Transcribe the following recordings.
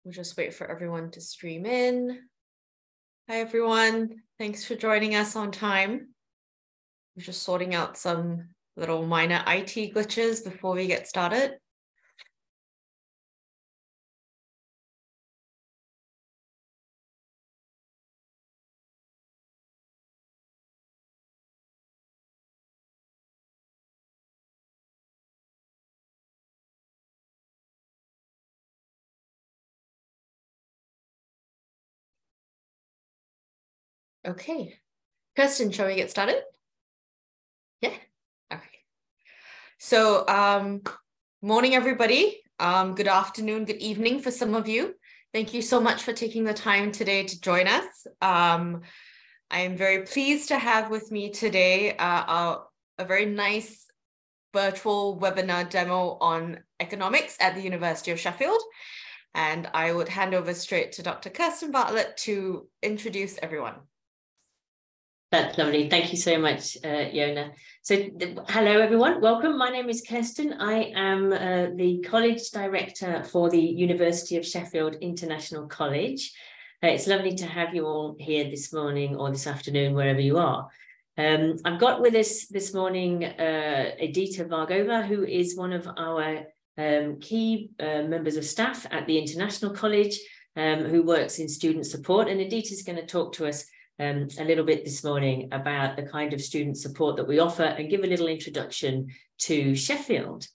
We'll just wait for everyone to stream in. Hi, everyone. Thanks for joining us on time. We're just sorting out some little minor IT glitches before we get started. Okay, Kirsten, shall we get started? Yeah, okay. So, morning, everybody. Good afternoon, good evening for some of you. Thank you so much for taking the time today to join us. I am very pleased to have with me today a very nice virtual webinar demo on economics at the University of Sheffield. And I would hand over straight to Dr. Kirsten Bartlett to introduce everyone. That's lovely. Thank you so much, Yona. So hello, everyone. Welcome. My name is Kirsten. I am the College Director for the University of Sheffield International College. It's lovely to have you all here this morning or this afternoon, wherever you are. I've got with us this morning Edita Vargova, who is one of our key members of staff at the International College, who works in student support. And Edita is going to talk to us a little bit this morning about the kind of student support that we offer and give a little introduction to Sheffield.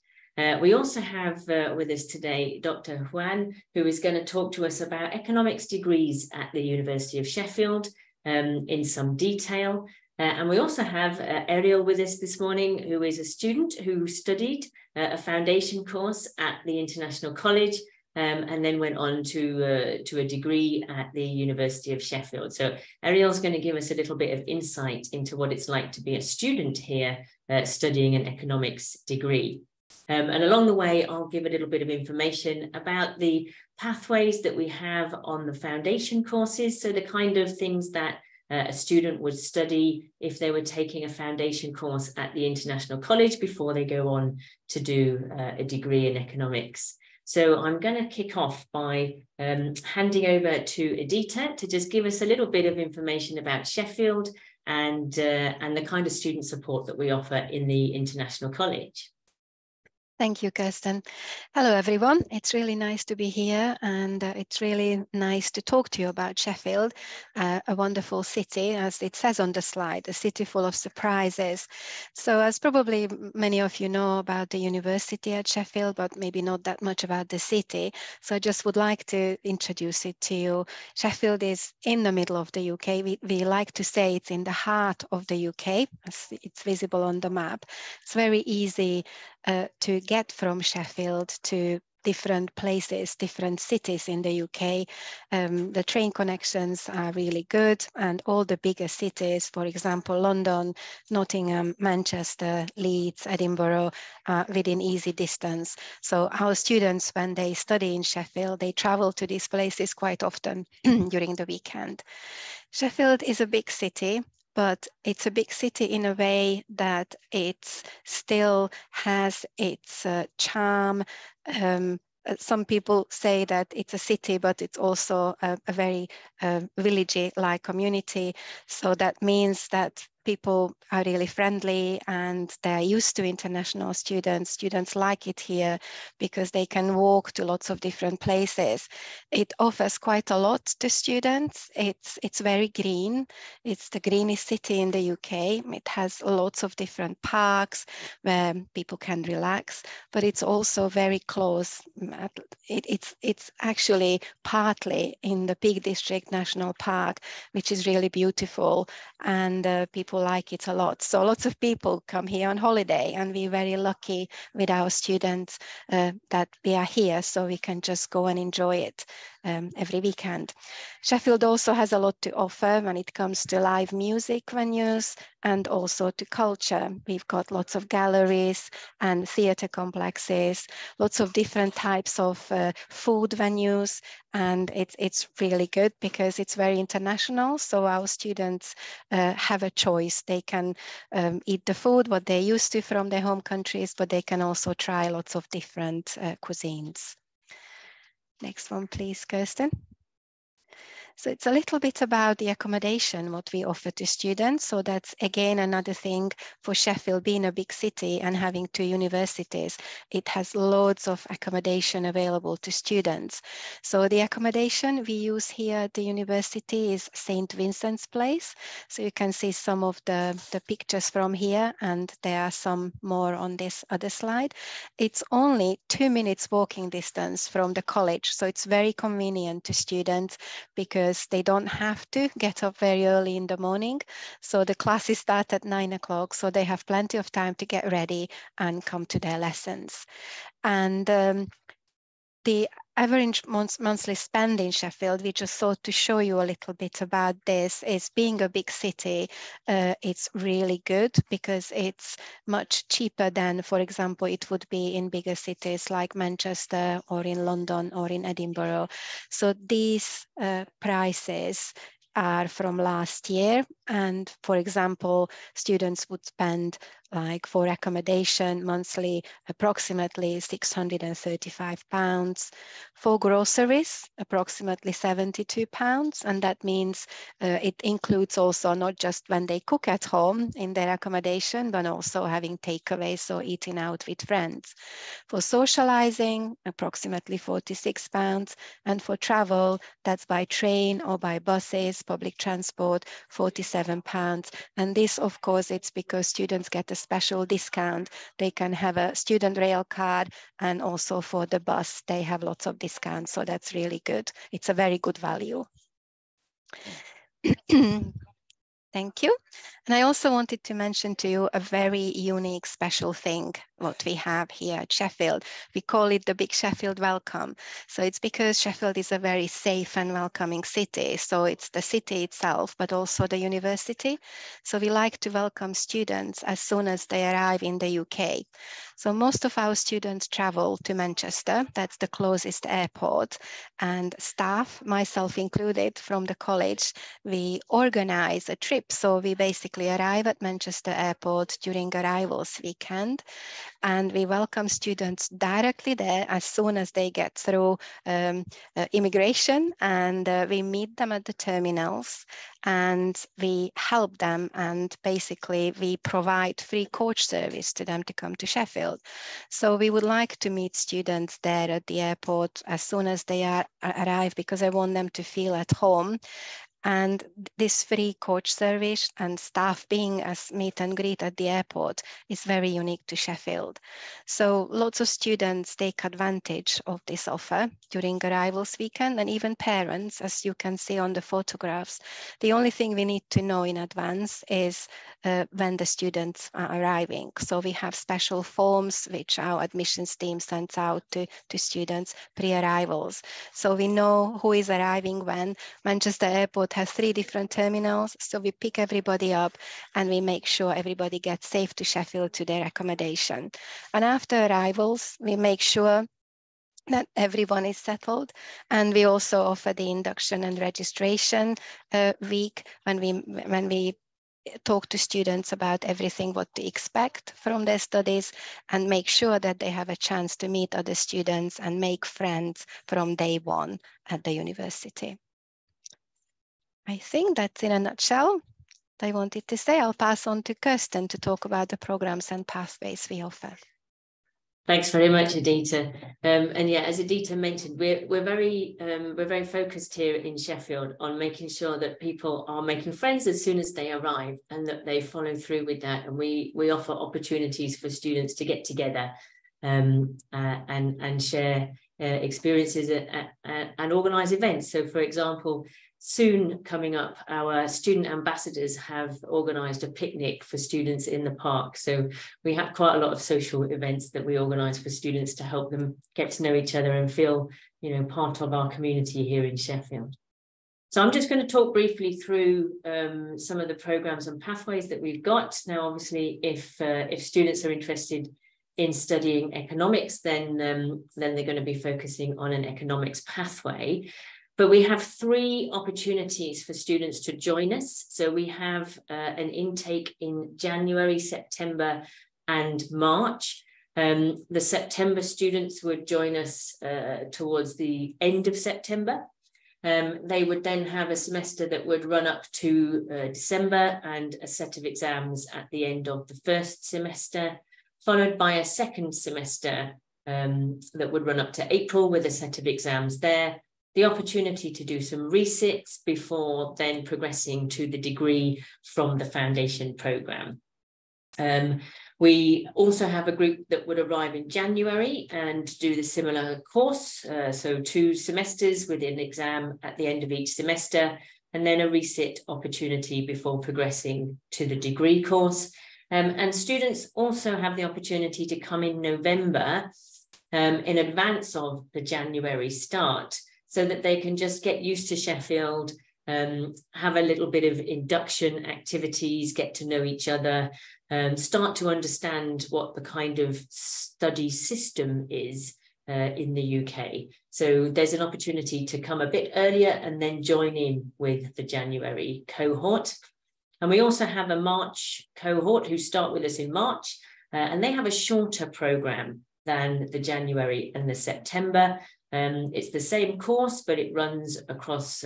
We also have with us today Dr. Juan, who is going to talk to us about economics degrees at the University of Sheffield in some detail. And we also have Ariel with us this morning, who is a student who studied a foundation course at the International College and then went on to a degree at the University of Sheffield. So Ariel's going to give us a little bit of insight into what it's like to be a student here studying an economics degree. And along the way, I'll give a little bit of information about the pathways that we have on the foundation courses. So the kind of things that a student would study if they were taking a foundation course at the International College before they go on to do a degree in economics. So I'm going to kick off by handing over to Edita to just give us a little bit of information about Sheffield and the kind of student support that we offer in the International College. Thank you, Kirsten. Hello, everyone. It's really nice to be here, and it's really nice to talk to you about Sheffield, a wonderful city, as it says on the slide, a city full of surprises. So as probably many of you know about the university at Sheffield, but maybe not that much about the city. So I just would like to introduce it to you. Sheffield is in the middle of the UK. We like to say it's in the heart of the UK, as it's visible on the map. It's very easy to get from Sheffield to different places, different cities in the UK. The train connections are really good, and all the bigger cities, for example, London, Nottingham, Manchester, Leeds, Edinburgh, within easy distance. So our students, when they study in Sheffield, they travel to these places quite often during the weekend. Sheffield is a big city, but it's a big city in a way that it still has its charm. Some people say that it's a city, but it's also a very village-like community. So that means that people are really friendly and they're used to international students. Students like it here because they can walk to lots of different places. It offers quite a lot to students. It's very green. It's the greenest city in the UK. It has lots of different parks where people can relax, but it's also very close. It's actually partly in the Peak District National Park, which is really beautiful, and people people like it a lot. So lots of people come here on holiday, and we're very lucky with our students that we are here, so we can just go and enjoy it every weekend. Sheffield also has a lot to offer when it comes to live music venues and also to culture. We've got lots of galleries and theatre complexes, lots of different types of food venues, and it's really good because it's very international. So our students have a choice. They can eat the food what they're used to from their home countries, but they can also try lots of different cuisines. Next one, please, Kirsten. So it's a little bit about the accommodation, what we offer to students. So that's again another thing for Sheffield being a big city and having 2 universities. It has loads of accommodation available to students. So the accommodation we use here at the university is St. Vincent's Place. So you can see some of the pictures from here, and there are some more on this other slide. It's only 2 minutes walking distance from the college. So it's very convenient to students because they don't have to get up very early in the morning. So the classes start at 9 o'clock, so they have plenty of time to get ready and come to their lessons. And the average monthly spend in Sheffield, we just thought to show you a little bit about this, is being a big city, it's really good because it's much cheaper than, for example, it would be in bigger cities like Manchester or in London or in Edinburgh. So these prices are from last year. And for example, students would spend like for accommodation monthly approximately £635. For groceries, approximately £72. And that means it includes also not just when they cook at home in their accommodation, but also having takeaways or eating out with friends. For socializing, approximately £46. And for travel, that's by train or by buses, public transport, £47. And this, of course, it's because students get a special discount. They can have a student rail card, and also for the bus, they have lots of discounts. So that's really good. It's a very good value. Thank you. And I also wanted to mention to you a very unique, special thing what we have here at Sheffield. We call it the Big Sheffield Welcome. So it's because Sheffield is a very safe and welcoming city. So it's the city itself, but also the university. So we like to welcome students as soon as they arrive in the UK. So most of our students travel to Manchester. That's the closest airport. And staff, myself included, from the college, we organize a trip. So we basically arrive at Manchester Airport during arrivals weekend, and we welcome students directly there as soon as they get through immigration, and we meet them at the terminals, and we help them, and basically we provide free coach service to them to come to Sheffield. So we would like to meet students there at the airport as soon as they arrive, because I want them to feel at home. And this free coach service and staff being as meet and greet at the airport is very unique to Sheffield. So lots of students take advantage of this offer during arrivals weekend, and even parents, as you can see on the photographs. The only thing we need to know in advance is when the students are arriving. So we have special forms which our admissions team sends out to students pre-arrivals. So we know who is arriving when. Manchester Airport has 3 different terminals, so we pick everybody up and we make sure everybody gets safe to Sheffield to their accommodation. And after arrivals, we make sure that everyone is settled, and we also offer the induction and registration week when we talk to students about everything what to expect from their studies, and make sure that they have a chance to meet other students and make friends from day one at the university. I think that's in a nutshell what I wanted to say. I'll pass on to Kirsten to talk about the programs and pathways we offer. Thanks very much, Adita. And yeah, as Adita mentioned, we're very focused here in Sheffield on making sure that people are making friends as soon as they arrive, and that they follow through with that. And we offer opportunities for students to get together and share experiences and organise events. So, for example, soon coming up, our student ambassadors have organised a picnic for students in the park. So we have quite a lot of social events that we organise for students to help them get to know each other and feel, part of our community here in Sheffield. So I'm just going to talk briefly through some of the programmes and pathways that we've got. Now, obviously, if students are interested in studying economics, then they're going to be focusing on an economics pathway. But we have 3 opportunities for students to join us. So we have an intake in January, September, and March. The September students would join us towards the end of September. They would then have a semester that would run up to December and a set of exams at the end of the first semester, followed by a second semester that would run up to April with a set of exams there. The opportunity to do some resits before then progressing to the degree from the foundation programme. We also have a group that would arrive in January and do the similar course, so 2 semesters with an exam at the end of each semester, and then a resit opportunity before progressing to the degree course. And students also have the opportunity to come in November in advance of the January start, so that they can just get used to Sheffield, have a little bit of induction activities, get to know each other, start to understand what the kind of study system is in the UK. So there's an opportunity to come a bit earlier and then join in with the January cohort. And we also have a March cohort who start with us in March, and they have a shorter programme than the January and the September. It's the same course, but it runs across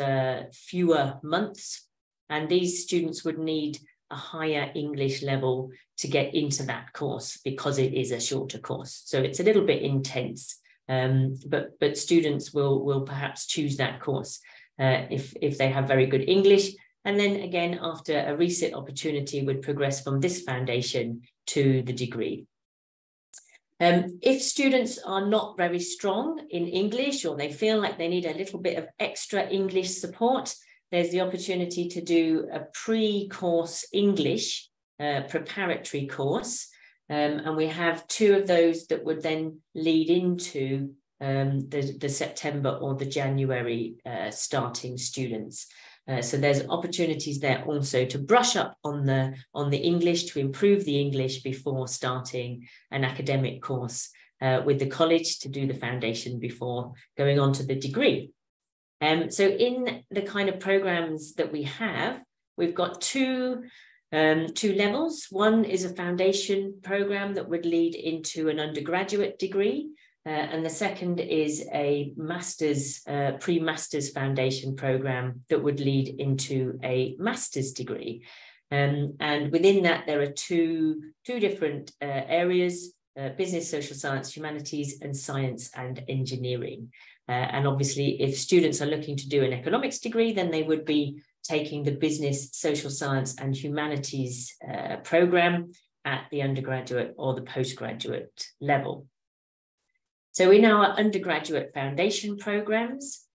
fewer months. And these students would need a higher English level to get into that course because it is a shorter course. So it's a little bit intense, but students will perhaps choose that course if they have very good English. And then again, after a resit opportunity, would progress from this foundation to the degree. If students are not very strong in English, or they feel like they need a little bit of extra English support, there's the opportunity to do a pre-course English preparatory course. And we have 2 of those that would then lead into the September or the January starting students. So there's opportunities there also to brush up on the English, to improve the English before starting an academic course with the college, to do the foundation before going on to the degree. So in the kind of programs that we have, we've got two levels. One is a foundation program that would lead into an undergraduate degree. And the second is a master's, pre-master's foundation program that would lead into a master's degree. And within that, there are two different areas, business, social science, humanities, and science and engineering. And obviously, if students are looking to do an economics degree, then they would be taking the business, social science, and humanities program at the undergraduate or the postgraduate level. So in our undergraduate foundation programs,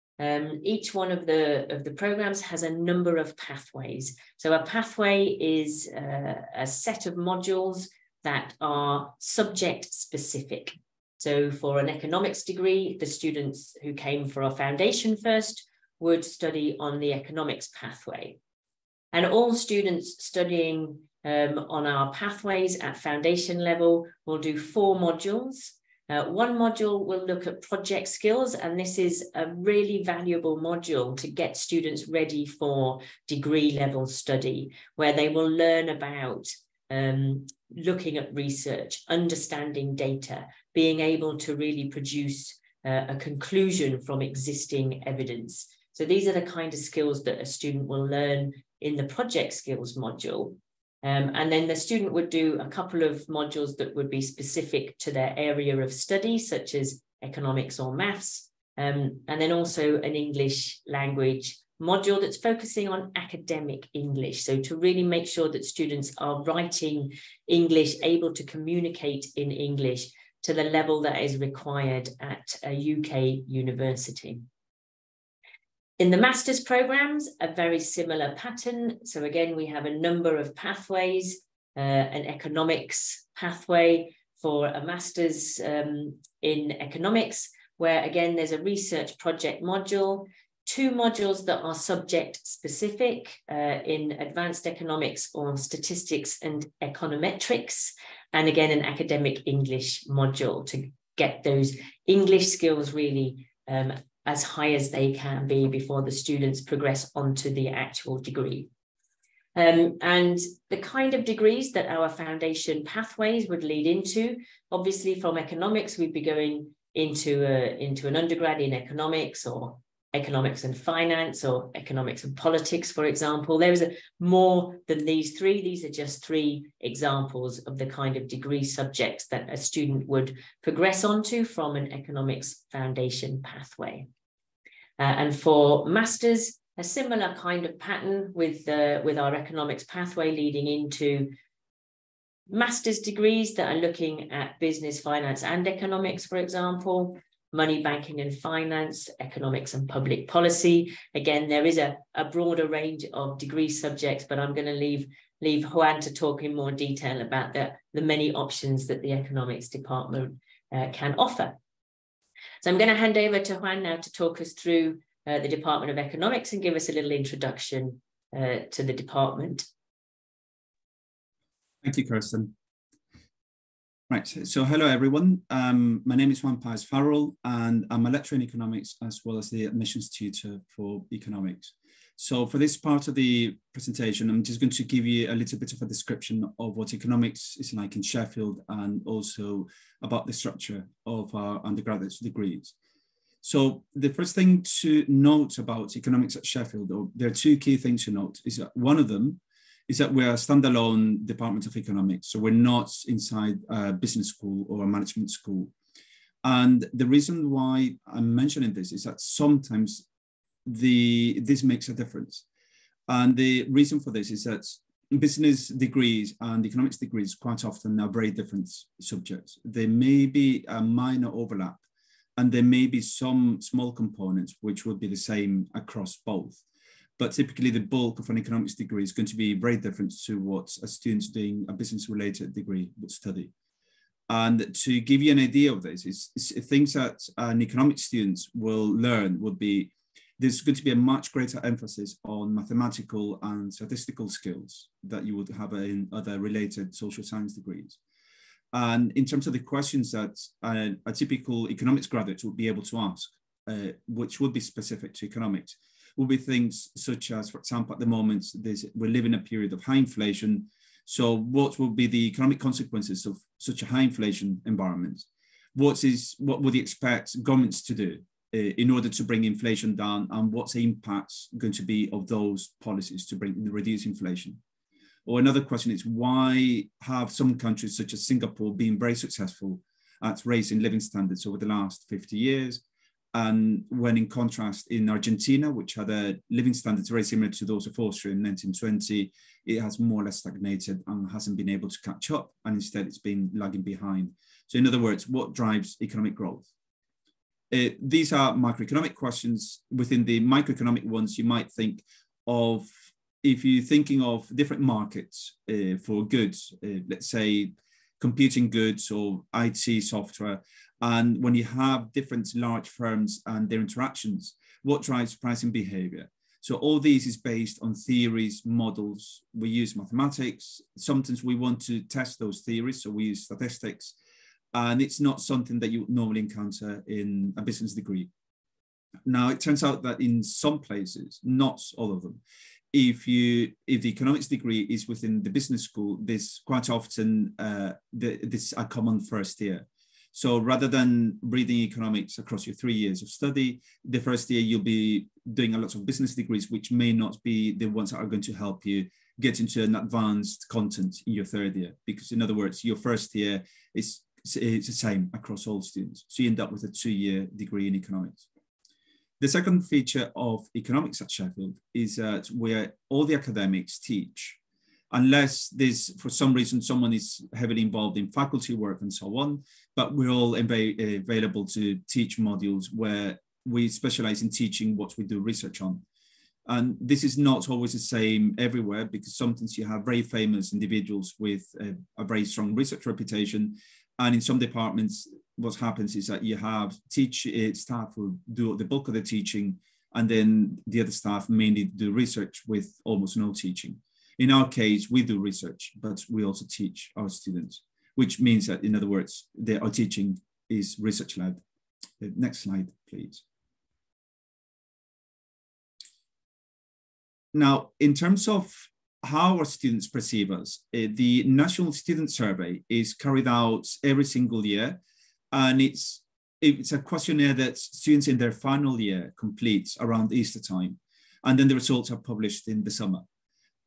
each one of the programs has a number of pathways. So a pathway is a set of modules that are subject specific. So for an economics degree, the students who came for our foundation first would study on the economics pathway. And all students studying on our pathways at foundation level will do 4 modules. One module will look at project skills, and this is a really valuable module to get students ready for degree level study, where they will learn about looking at research, understanding data, being able to really produce a conclusion from existing evidence. So these are the kind of skills that a student will learn in the project skills module. And then the student would do a couple of modules that would be specific to their area of study, such as economics or maths, and then also an English language module that's focusing on academic English. So to really make sure that students are writing English, able to communicate in English, to the level that is required at a UK university. In the master's programs, a very similar pattern. So again, we have a number of pathways, an economics pathway for a master's in economics, where again, there's a research project module, 2 modules that are subject specific in advanced economics or statistics and econometrics, and again, an academic English module to get those English skills really as high as they can be before the students progress onto the actual degree. And the kind of degrees that our foundation pathways would lead into, obviously from economics, we'd be going into an undergrad in economics or economics and finance or economics and politics, for example. There is more than these 3. These are just 3 examples of the kind of degree subjects that a student would progress onto from an economics foundation pathway. And for masters, a similar kind of pattern with our economics pathway leading into master's degrees that are looking at business, finance, and economics, for example, money, banking, and finance, economics and public policy. Again, there is a broader range of degree subjects, but I'm going to leave Juan to talk in more detail about the many options that the economics department can offer. So I'm going to hand over to Juan now to talk us through the Department of Economics and give us a little introduction to the department. Thank you, Kirsten. Right, so hello everyone. My name is Juan Farrell, and I'm a lecturer in economics as well as the admissions tutor for economics. So for this part of the presentation, I'm just going to give you a little bit of a description of what economics is like in Sheffield and also about the structure of our undergraduate degrees. So the first thing to note about economics at Sheffield, or there are 2 key things to note, is that one of them is that we're a standalone department of economics. So we're not inside a business school or a management school. And the reason why I'm mentioning this is that sometimes this makes a difference. And the reason for this is that business degrees and economics degrees quite often are very different subjects. There may be a minor overlap, and there may be some small components which would be the same across both. But typically the bulk of an economics degree is going to be very different to what a student doing a business-related degree would study. And to give you an idea of this, is things that an economics student will learn would be, there's going to be a much greater emphasis on mathematical and statistical skills that you would have in other related social science degrees. And in terms of the questions that a typical economics graduate would be able to ask, which would be specific to economics, will be things such as, for example, at the moment, we're living a period of high inflation. So what will be the economic consequences of such a high inflation environment? What would you expect governments to do in order to bring inflation down, and what's the impact going to be of those policies to reduce inflation? Or another question is, why have some countries such as Singapore been very successful at raising living standards over the last 50 years? And when in contrast in Argentina, which had a living standards very similar to those of Austria in 1920, it has more or less stagnated and hasn't been able to catch up, and instead it's been lagging behind. So in other words, what drives economic growth? These are macroeconomic questions. Within the microeconomic ones, you might think of, if you're thinking of different markets for goods, let's say computing goods or IT software, and when you have different large firms and their interactions, what drives pricing behavior? So all these is based on theories, models. We use mathematics. Sometimes we want to test those theories, so we use statistics. And it's not something that you would normally encounter in a business degree. Now, it turns out that in some places, not all of them, if the economics degree is within the business school, this quite often this a common first year. So rather than reading economics across your 3 years of study, the first year you'll be doing a lot of business degrees, which may not be the ones that are going to help you get into an advanced content in your 3rd year. Because in other words, your first year is the same across all students. So you end up with a 2-year degree in economics. The second feature of economics at Sheffield is that where all the academics teach unless there's, for some reason, someone is heavily involved in faculty work and so on, but we're all available to teach modules where we specialize in teaching what we do research on. And this is not always the same everywhere, because sometimes you have very famous individuals with a very strong research reputation. And in some departments, what happens is that you have staff who do the bulk of the teaching, and then the other staff mainly do research with almost no teaching. In our case, we do research, but we also teach our students, which means that, in other words, our teaching is research-led. Next slide, please. Now, in terms of how our students perceive us, the National Student Survey is carried out every single year, and it's a questionnaire that students in their final year complete around Easter time, and then the results are published in the summer.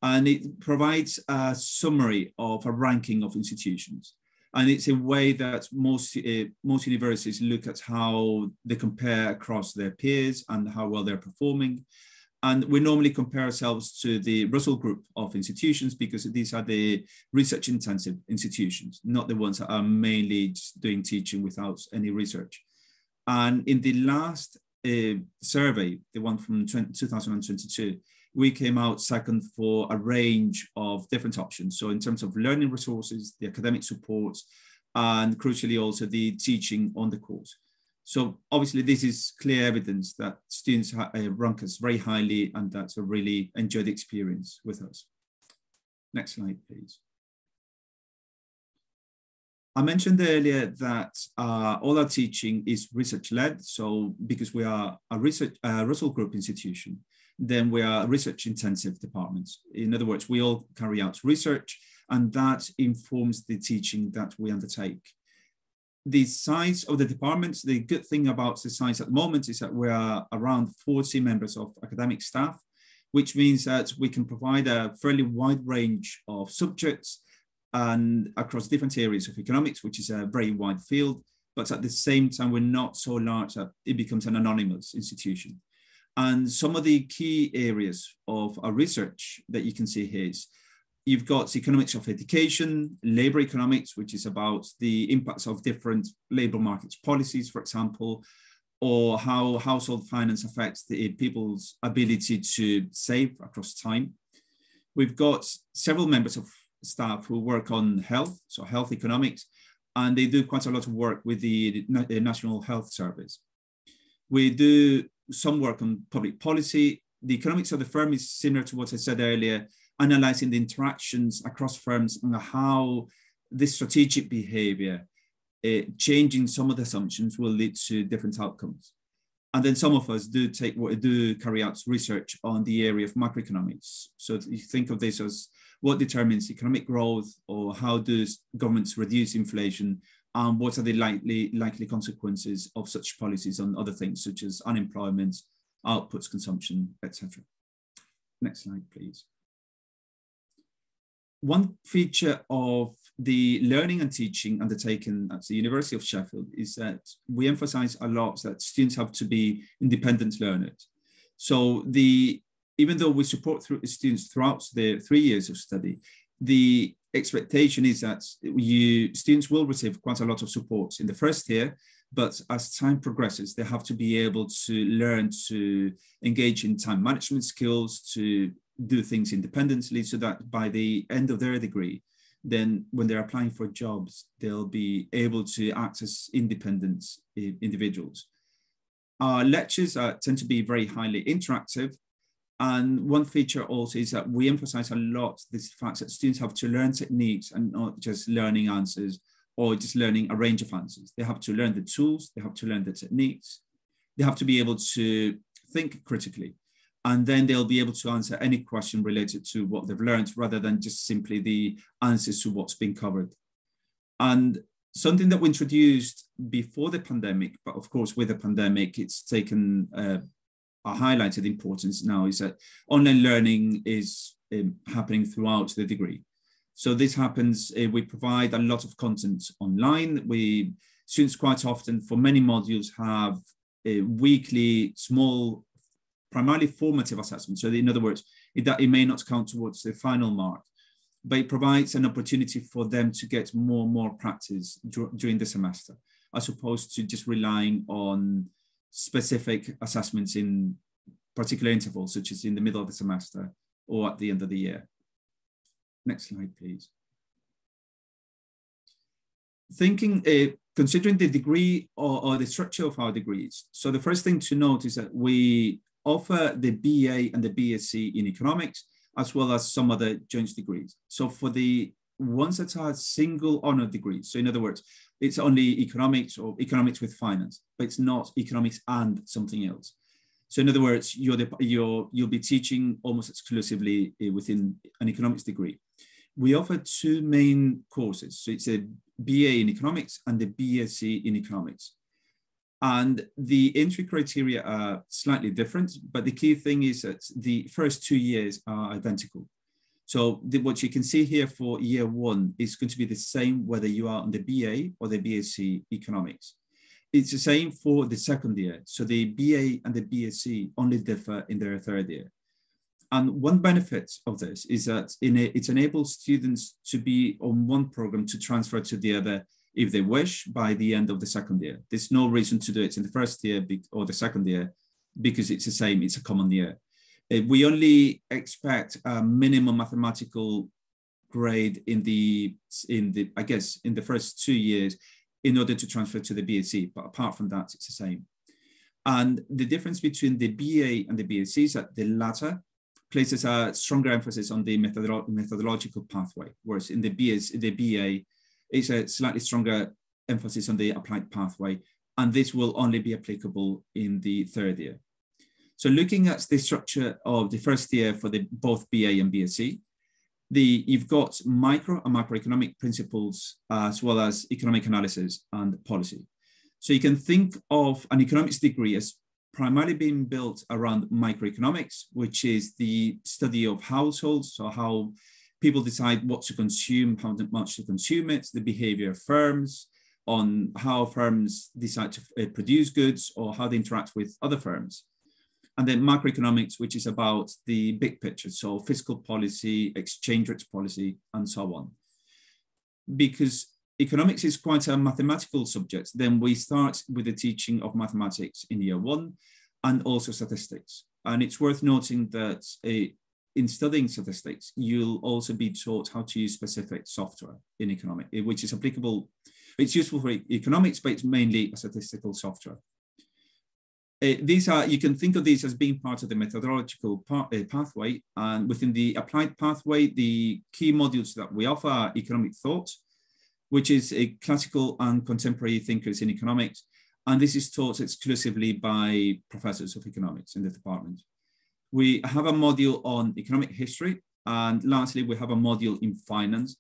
And it provides a summary of a ranking of institutions. And it's a way that most universities look at how they compare across their peers and how well they're performing. And we normally compare ourselves to the Russell Group of institutions, because these are the research-intensive institutions, not the ones that are mainly just doing teaching without any research. And in the last survey, the one from 2022, we came out second for a range of different options. So in terms of learning resources, the academic support, and crucially also the teaching on the course. So obviously this is clear evidence that students rank us very highly, and that's a really enjoyed experience with us. Next slide, please. I mentioned earlier that all our teaching is research-led. So because we are a Russell Group institution, then we are research-intensive departments. In other words, we all carry out research, and that informs the teaching that we undertake. The size of the departments, the good thing about the size at the moment is that we are around 40 members of academic staff, which means that we can provide a fairly wide range of subjects and across different areas of economics, which is a very wide field, but at the same time, we're not so large that it becomes an anonymous institution. And some of the key areas of our research that you can see here is you've got economics of education, labor economics, which is about the impacts of different labor markets policies, for example, or how household finance affects people's ability to save across time. We've got several members of staff who work on health, so health economics, and they do quite a lot of work with the National Health Service. We do some work on public policy. The economics of the firm is similar to what I said earlier, analyzing the interactions across firms and how this strategic behavior, changing some of the assumptions, will lead to different outcomes. And then some of us do carry out research on the area of macroeconomics. So you think of this as what determines economic growth, or how do governments reduce inflation, and what are the likely consequences of such policies on other things such as unemployment, outputs, consumption, etc. Next slide, please. One feature of the learning and teaching undertaken at the University of Sheffield is that we emphasize a lot that students have to be independent learners. So even though we support students throughout the 3 years of study, the expectation is that students will receive quite a lot of support in the first year, but as time progresses, they have to be able to learn to engage in time management skills, to do things independently, so that by the end of their degree, then when they're applying for jobs, they'll be able to act as independent individuals. Our lectures tend to be very highly interactive. And one feature also is that we emphasize a lot this fact that students have to learn techniques and not just learning answers or just learning a range of answers. They have to learn the tools, they have to learn the techniques, they have to be able to think critically, and then they'll be able to answer any question related to what they've learned rather than just simply the answers to what's been covered. And something that we introduced before the pandemic, but of course with the pandemic, it's taken a highlighted importance now, is that online learning is happening throughout the degree. So this happens, we provide a lot of content online. Students quite often for many modules have a weekly small, primarily formative assessment. So in other words, it may not count towards the final mark, but it provides an opportunity for them to get more and more practice during the semester, as opposed to just relying on specific assessments in particular intervals, such as in the middle of the semester or at the end of the year. Next slide, please. Considering the degree or the structure of our degrees. So the first thing to note is that we offer the BA and the BSc in economics, as well as some other joint degrees. So for the ones that are single honor degrees, so in other words, it's only economics or economics with finance, but it's not economics and something else. So in other words, you'll be teaching almost exclusively within an economics degree. We offer two main courses. So it's a BA in economics and the BSc in economics. And the entry criteria are slightly different, but the key thing is that the first 2 years are identical. So what you can see here for year one is going to be the same whether you are on the BA or the BSc economics. It's the same for the second year. So the BA and the BSc only differ in their third year. And one benefit of this is that it enables students to be on one program to transfer to the other if they wish by the end of the second year. There's no reason to do it in the first year or the second year because it's the same, it's a common year. We only expect a minimum mathematical grade in the first 2 years in order to transfer to the BSc, but apart from that, it's the same. And the difference between the BA and the BSc is that the latter places a stronger emphasis on the methodological pathway, whereas in the BA, it's a slightly stronger emphasis on the applied pathway, and this will only be applicable in the third year. So looking at the structure of the first year for both BA and BSc, you've got micro and macroeconomic principles, as well as economic analysis and policy. So you can think of an economics degree as primarily being built around microeconomics, which is the study of households, so how people decide what to consume, how much to consume it, the behavior of firms, on how firms decide to produce goods or how they interact with other firms. And then macroeconomics, which is about the big picture, so fiscal policy, exchange rates policy, and so on. Because economics is quite a mathematical subject, then we start with the teaching of mathematics in year one and also statistics. And it's worth noting that in studying statistics, you'll also be taught how to use specific software in economics, which is applicable. It's useful for economics, but it's mainly a statistical software. You can think of these as being part of the methodological pathway. And within the applied pathway, the key modules that we offer are economic thought, which is a classical and contemporary thinkers in economics. And this is taught exclusively by professors of economics in the department. We have a module on economic history. And lastly, we have a module in finance.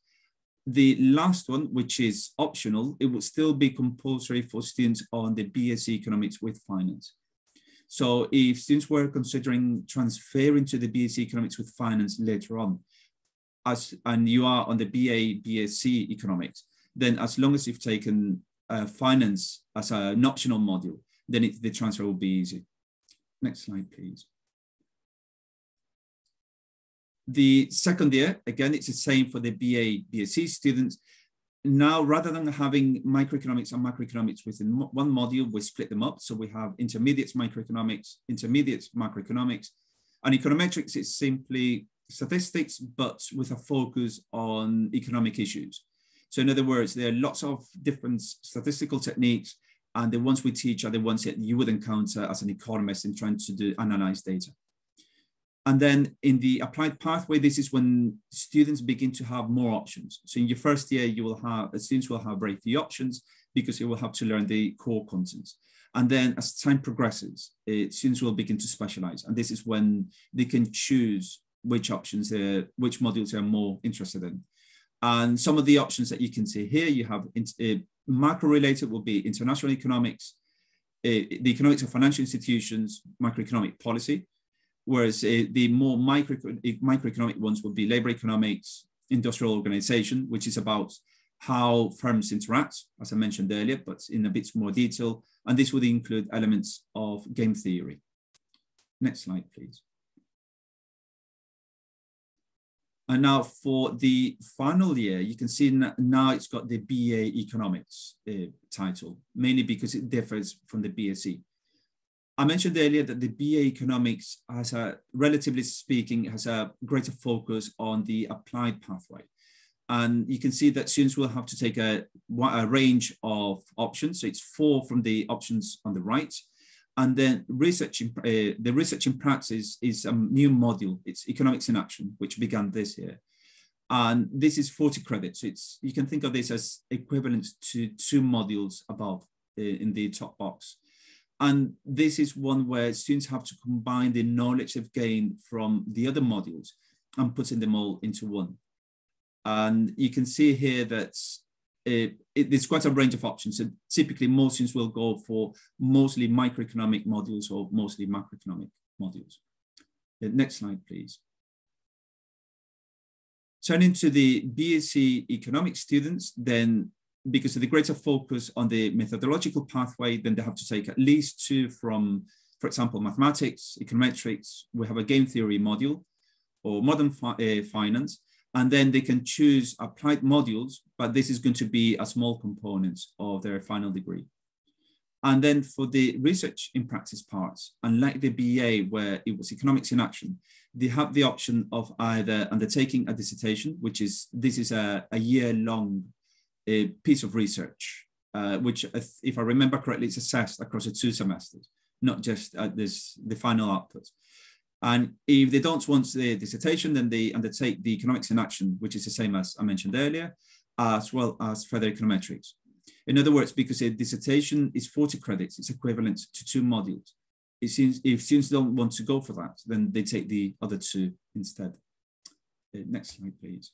The last one, which is optional, it will still be compulsory for students on the BSc economics with finance. So if students were considering transferring to the BSc economics with finance later on, and you are on the BSc economics, then as long as you've taken finance as an optional module, then the transfer will be easy. Next slide, please. The second year, again, it's the same for the BSc students. Now, rather than having microeconomics and macroeconomics within one module, we split them up. So we have intermediate microeconomics, intermediate macroeconomics, and econometrics is simply statistics, but with a focus on economic issues. So in other words, there are lots of different statistical techniques, and the ones we teach are the ones that you would encounter as an economist in trying to analyze data. And then in the applied pathway, this is when students begin to have more options. So in your first year, students will have very few options because you will have to learn the core contents. And then as time progresses, students will begin to specialize. And this is when they can choose which modules they're more interested in. And some of the options that you can see here, you have macro-related will be international economics, the economics of financial institutions, macroeconomic policy. Whereas the more microeconomic ones would be labor economics, industrial organization, which is about how firms interact, as I mentioned earlier, but in a bit more detail. And this would include elements of game theory. Next slide, please. And now for the final year, you can see now it's got the BA Economics title, mainly because it differs from the BSc. I mentioned earlier that the BA Economics has relatively speaking, has a greater focus on the applied pathway. And you can see that students will have to take a range of options. So it's 4 from the options on the right. And then the research in practice is a new module. It's Economics in Action, which began this year. And this is 40 credits. So you can think of this as equivalent to 2 modules above in the top box. And this is one where students have to combine the knowledge they've gained from the other modules and putting them all into one. And you can see here that there's quite a range of options. So typically, most students will go for mostly microeconomic modules or mostly macroeconomic modules. Next slide, please. Turning to the BSc Economics students, then because of the greater focus on the methodological pathway, then they have to take at least 2 from, for example, mathematics, econometrics. We have a game theory module or modern finance. And then they can choose applied modules, but this is going to be a small component of their final degree. And then for the research in practice parts, unlike the BA where it was Economics in Action, they have the option of either undertaking a dissertation, this is a year-long piece of research, which if I remember correctly, it's assessed across 2 semesters, not just the final output. And if they don't want the dissertation, then they undertake the Economics in Action, which is the same as I mentioned earlier, as well as further econometrics. In other words, because a dissertation is 40 credits, it's equivalent to 2 modules. If students don't want to go for that, then they take the other 2 instead. Next slide, please.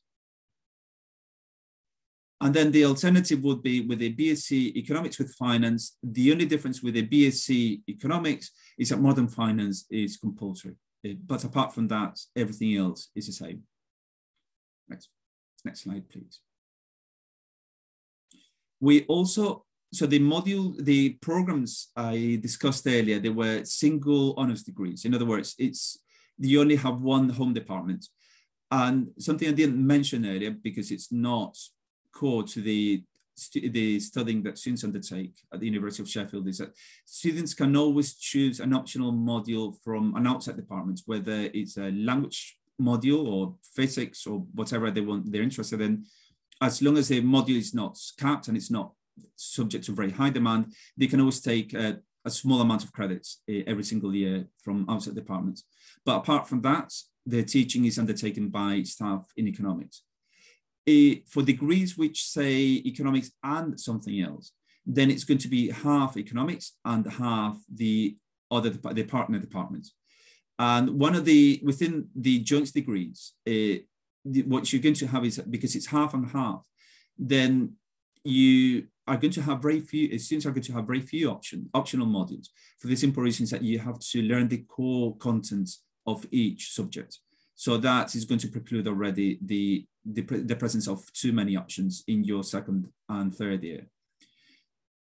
And then the alternative would be with a BSc Economics with Finance. The only difference with a BSc Economics is that modern finance is compulsory. But apart from that, everything else is the same. Next slide, please. We also, so the programs I discussed earlier, they were single honors degrees. In other words, you only have 1 home department. And something I didn't mention earlier, because it's not core to the studying that students undertake at the University of Sheffield, is that students can always choose an optional module from an outside department, whether it's a language module or physics or whatever they're interested in. As long as the module is not capped and it's not subject to very high demand, they can always take a small amount of credits every single year from outside departments. But apart from that, the teaching is undertaken by staff in economics. For degrees which say economics and something else, then it's going to be half economics and half the partner departments. And within the joint degrees, what you're going to have is, because it's half and half, then you are going to have students are going to have very few optional modules, for the simple reasons that you have to learn the core contents of each subject. So that is going to preclude already the presence of too many options in your 2nd and 3rd year.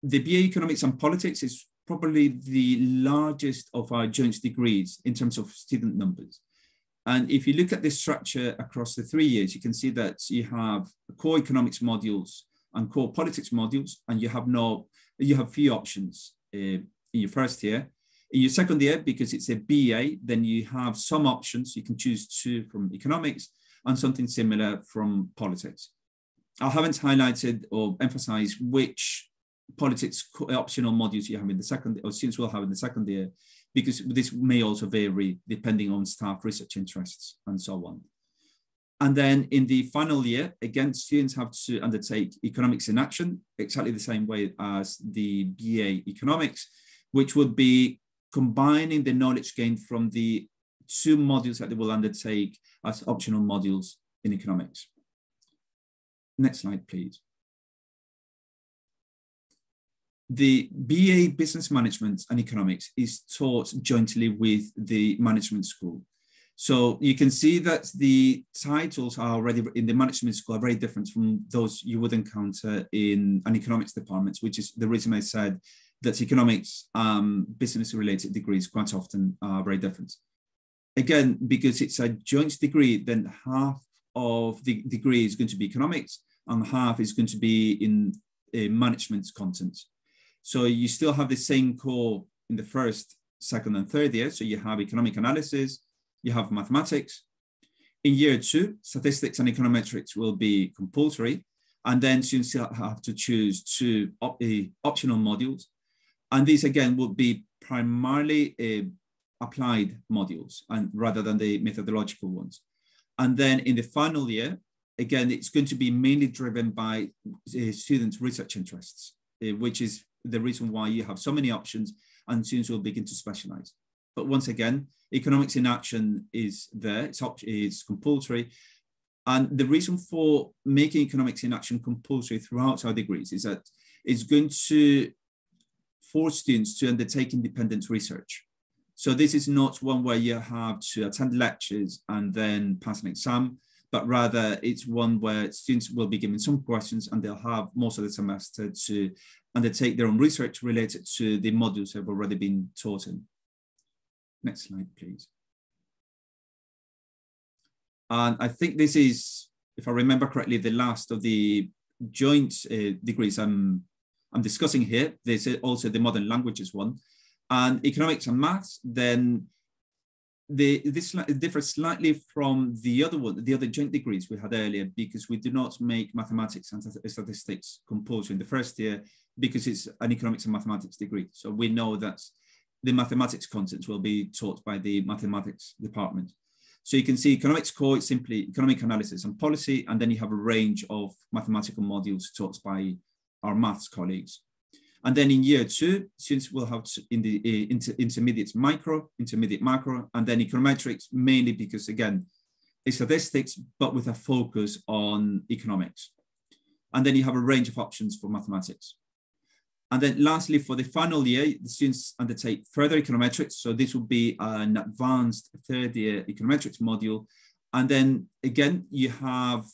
The BA Economics and Politics is probably the largest of our joint degrees in terms of student numbers. And if you look at the structure across the 3 years, you can see that you have core economics modules and core politics modules, and you have few options in your 1st year. In your 2nd year, because it's a BA, then you have some options. You can choose 2 from economics and something similar from politics. I haven't highlighted or emphasized which politics optional modules you have in the 2nd, or students will have in the 2nd year, because this may also vary depending on staff research interests and so on. And then in the final year, again, students have to undertake Economics in Action, exactly the same way as the BA Economics, which would be combining the knowledge gained from the 2 modules that they will undertake as optional modules in economics. Next slide, please. The BA Business Management and Economics is taught jointly with the management school. So you can see that the titles are already in the management school are very different from those you would encounter in an economics department, which is the reason I said that economics business-related degrees quite often are very different. Again, because it's a joint degree, then half of the degree is going to be economics, and half is going to be in management content. So you still have the same core in the first, second, and third year. So you have economic analysis, you have mathematics. In year 2, statistics and econometrics will be compulsory, and then students have to choose 2 optional modules. And these again will be primarily applied modules, and rather than the methodological ones. And then in the final year, again, it's going to be mainly driven by students' research interests, which is the reason why you have so many options, and students will begin to specialize. But once again, economics in action is there, it's compulsory. And the reason for making economics in action compulsory throughout our degrees is that it's going to force students to undertake independent research. So this is not one where you have to attend lectures and then pass an exam, but rather it's one where students will be given some questions and they'll have most of the semester to undertake their own research related to the modules that have already been taught in. Next slide, please. And I think this is, if I remember correctly, the last of the joint degrees I'm discussing here. There's also the modern languages one. And economics and maths, then this differs slightly from the other joint degrees we had earlier, because we do not make mathematics and statistics compulsory in the first year because it's an economics and mathematics degree. So we know that the mathematics content will be taught by the mathematics department. So you can see economics core is simply economic analysis and policy, and then you have a range of mathematical modules taught by our maths colleagues. And then in year 2, students will have in the intermediate micro, intermediate macro, and then econometrics, mainly because, again, it's statistics, but with a focus on economics. And then you have a range of options for mathematics. And then lastly, for the final year, the students undertake further econometrics. So this will be an advanced 3rd year econometrics module. And then again, you have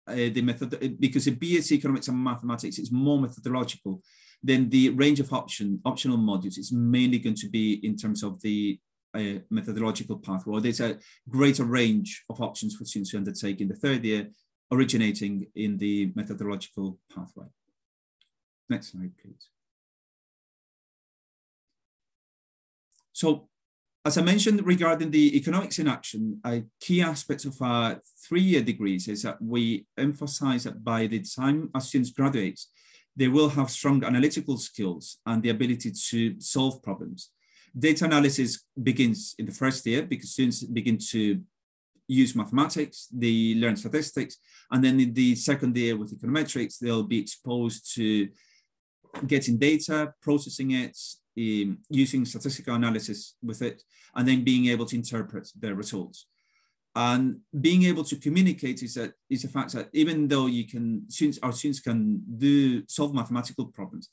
the method, because the BSc economics and mathematics is more methodological, then the range of optional modules is mainly going to be in terms of the methodological pathway. Well, there's a greater range of options for students to undertake in the 3rd year, originating in the methodological pathway. Next slide, please. So, as I mentioned regarding the economics in action, a key aspect of our 3-year degrees is that we emphasize that by the time our students graduate, they will have strong analytical skills and the ability to solve problems. Data analysis begins in the 1st year because students begin to use mathematics, they learn statistics, and then in the 2nd year with econometrics, they'll be exposed to getting data, processing it, using statistical analysis with it, and then being able to interpret their results. And being able to communicate is a fact that even though our students can solve mathematical problems,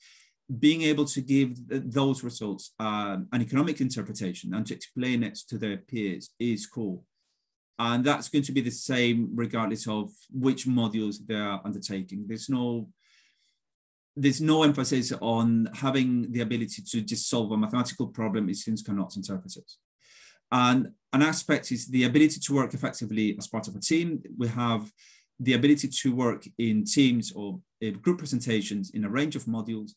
being able to give those results an economic interpretation and to explain it to their peers is core. And that's going to be the same regardless of which modules they are undertaking. There's no emphasis on having the ability to just solve a mathematical problem if students cannot interpret it. And an aspect is the ability to work effectively as part of a team. We have the ability to work in teams or group presentations in a range of modules.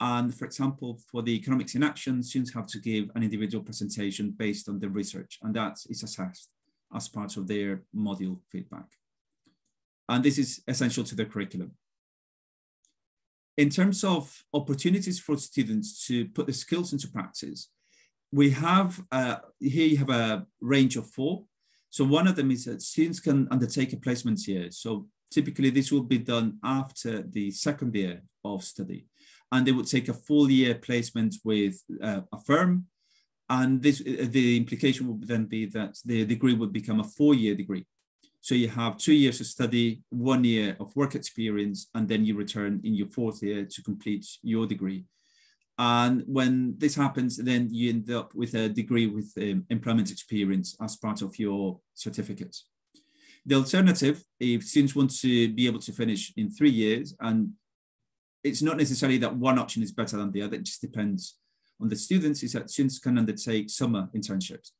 And for example, for the economics in action, students have to give an individual presentation based on the research, and that is assessed as part of their module feedback. And this is essential to their curriculum. In terms of opportunities for students to put the skills into practice, we have, here you have a range of 4. So one of them is that students can undertake a placement year. So typically this will be done after the 2nd year of study. And they would take a full year placement with a firm. And the implication would then be that the degree would become a 4-year degree. So you have 2 years of study, 1 year of work experience, and then you return in your 4th year to complete your degree. And when this happens, then you end up with a degree with employment experience as part of your certificate. The alternative, if students want to be able to finish in 3 years, and it's not necessarily that one option is better than the other, it just depends on the students, is that students can undertake summer internships.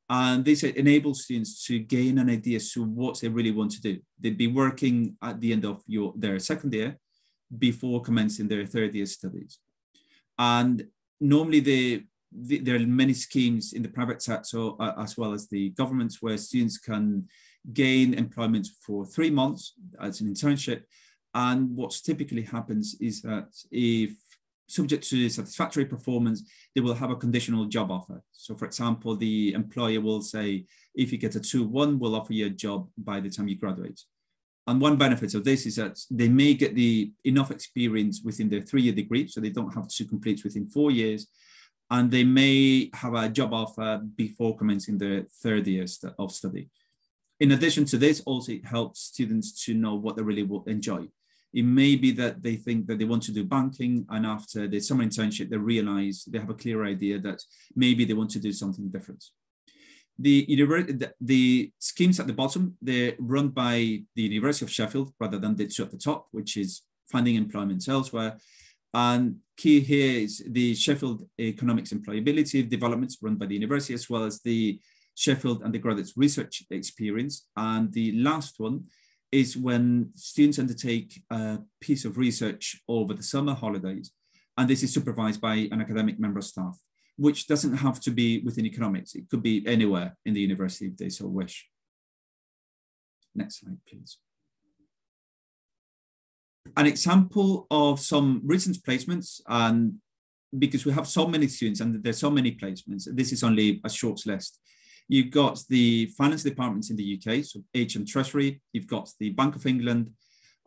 And this enables students to gain an idea as to what they really want to do. They'd be working at the end of their second year before commencing their third year studies. And normally there are many schemes in the private sector as well as the governments where students can gain employment for 3 months as an internship. And what typically happens is that if subject to satisfactory performance, they will have a conditional job offer. So for example, the employer will say, if you get a 2-1, we'll offer you a job by the time you graduate. And one benefit of this is that they may get enough experience within their 3-year degree, so they don't have to complete within 4 years. And they may have a job offer before commencing their third year of study. In addition to this, also it helps students to know what they really will enjoy. It may be that they think that they want to do banking, and after the summer internship, they realize they have a clear idea that maybe they want to do something different. The schemes at the bottom, they're run by the University of Sheffield rather than the two at the top, which is finding employment elsewhere. And key here is the Sheffield Economics Employability Developments run by the university, as well as the Sheffield Undergraduate Research Experience. And the last one is when students undertake a piece of research over the summer holidays. And this is supervised by an academic member of staff, which doesn't have to be within economics. It could be anywhere in the university if they so wish. Next slide, please. An example of some recent placements, and because we have so many students and there's so many placements, this is only a short list. You've got the finance departments in the UK, so HM Treasury, you've got the Bank of England,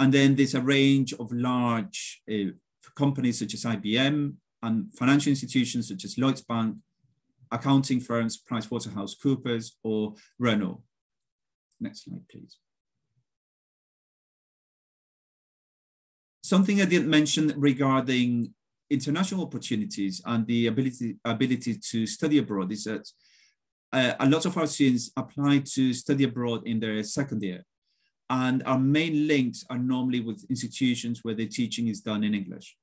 and then there's a range of large companies such as IBM and financial institutions such as Lloyds Bank, accounting firms, PricewaterhouseCoopers or Renault. Next slide, please. Something I didn't mention regarding international opportunities and the ability to study abroad is that a lot of our students apply to study abroad in their second year. And our main links are normally with institutions where the teaching is done in English.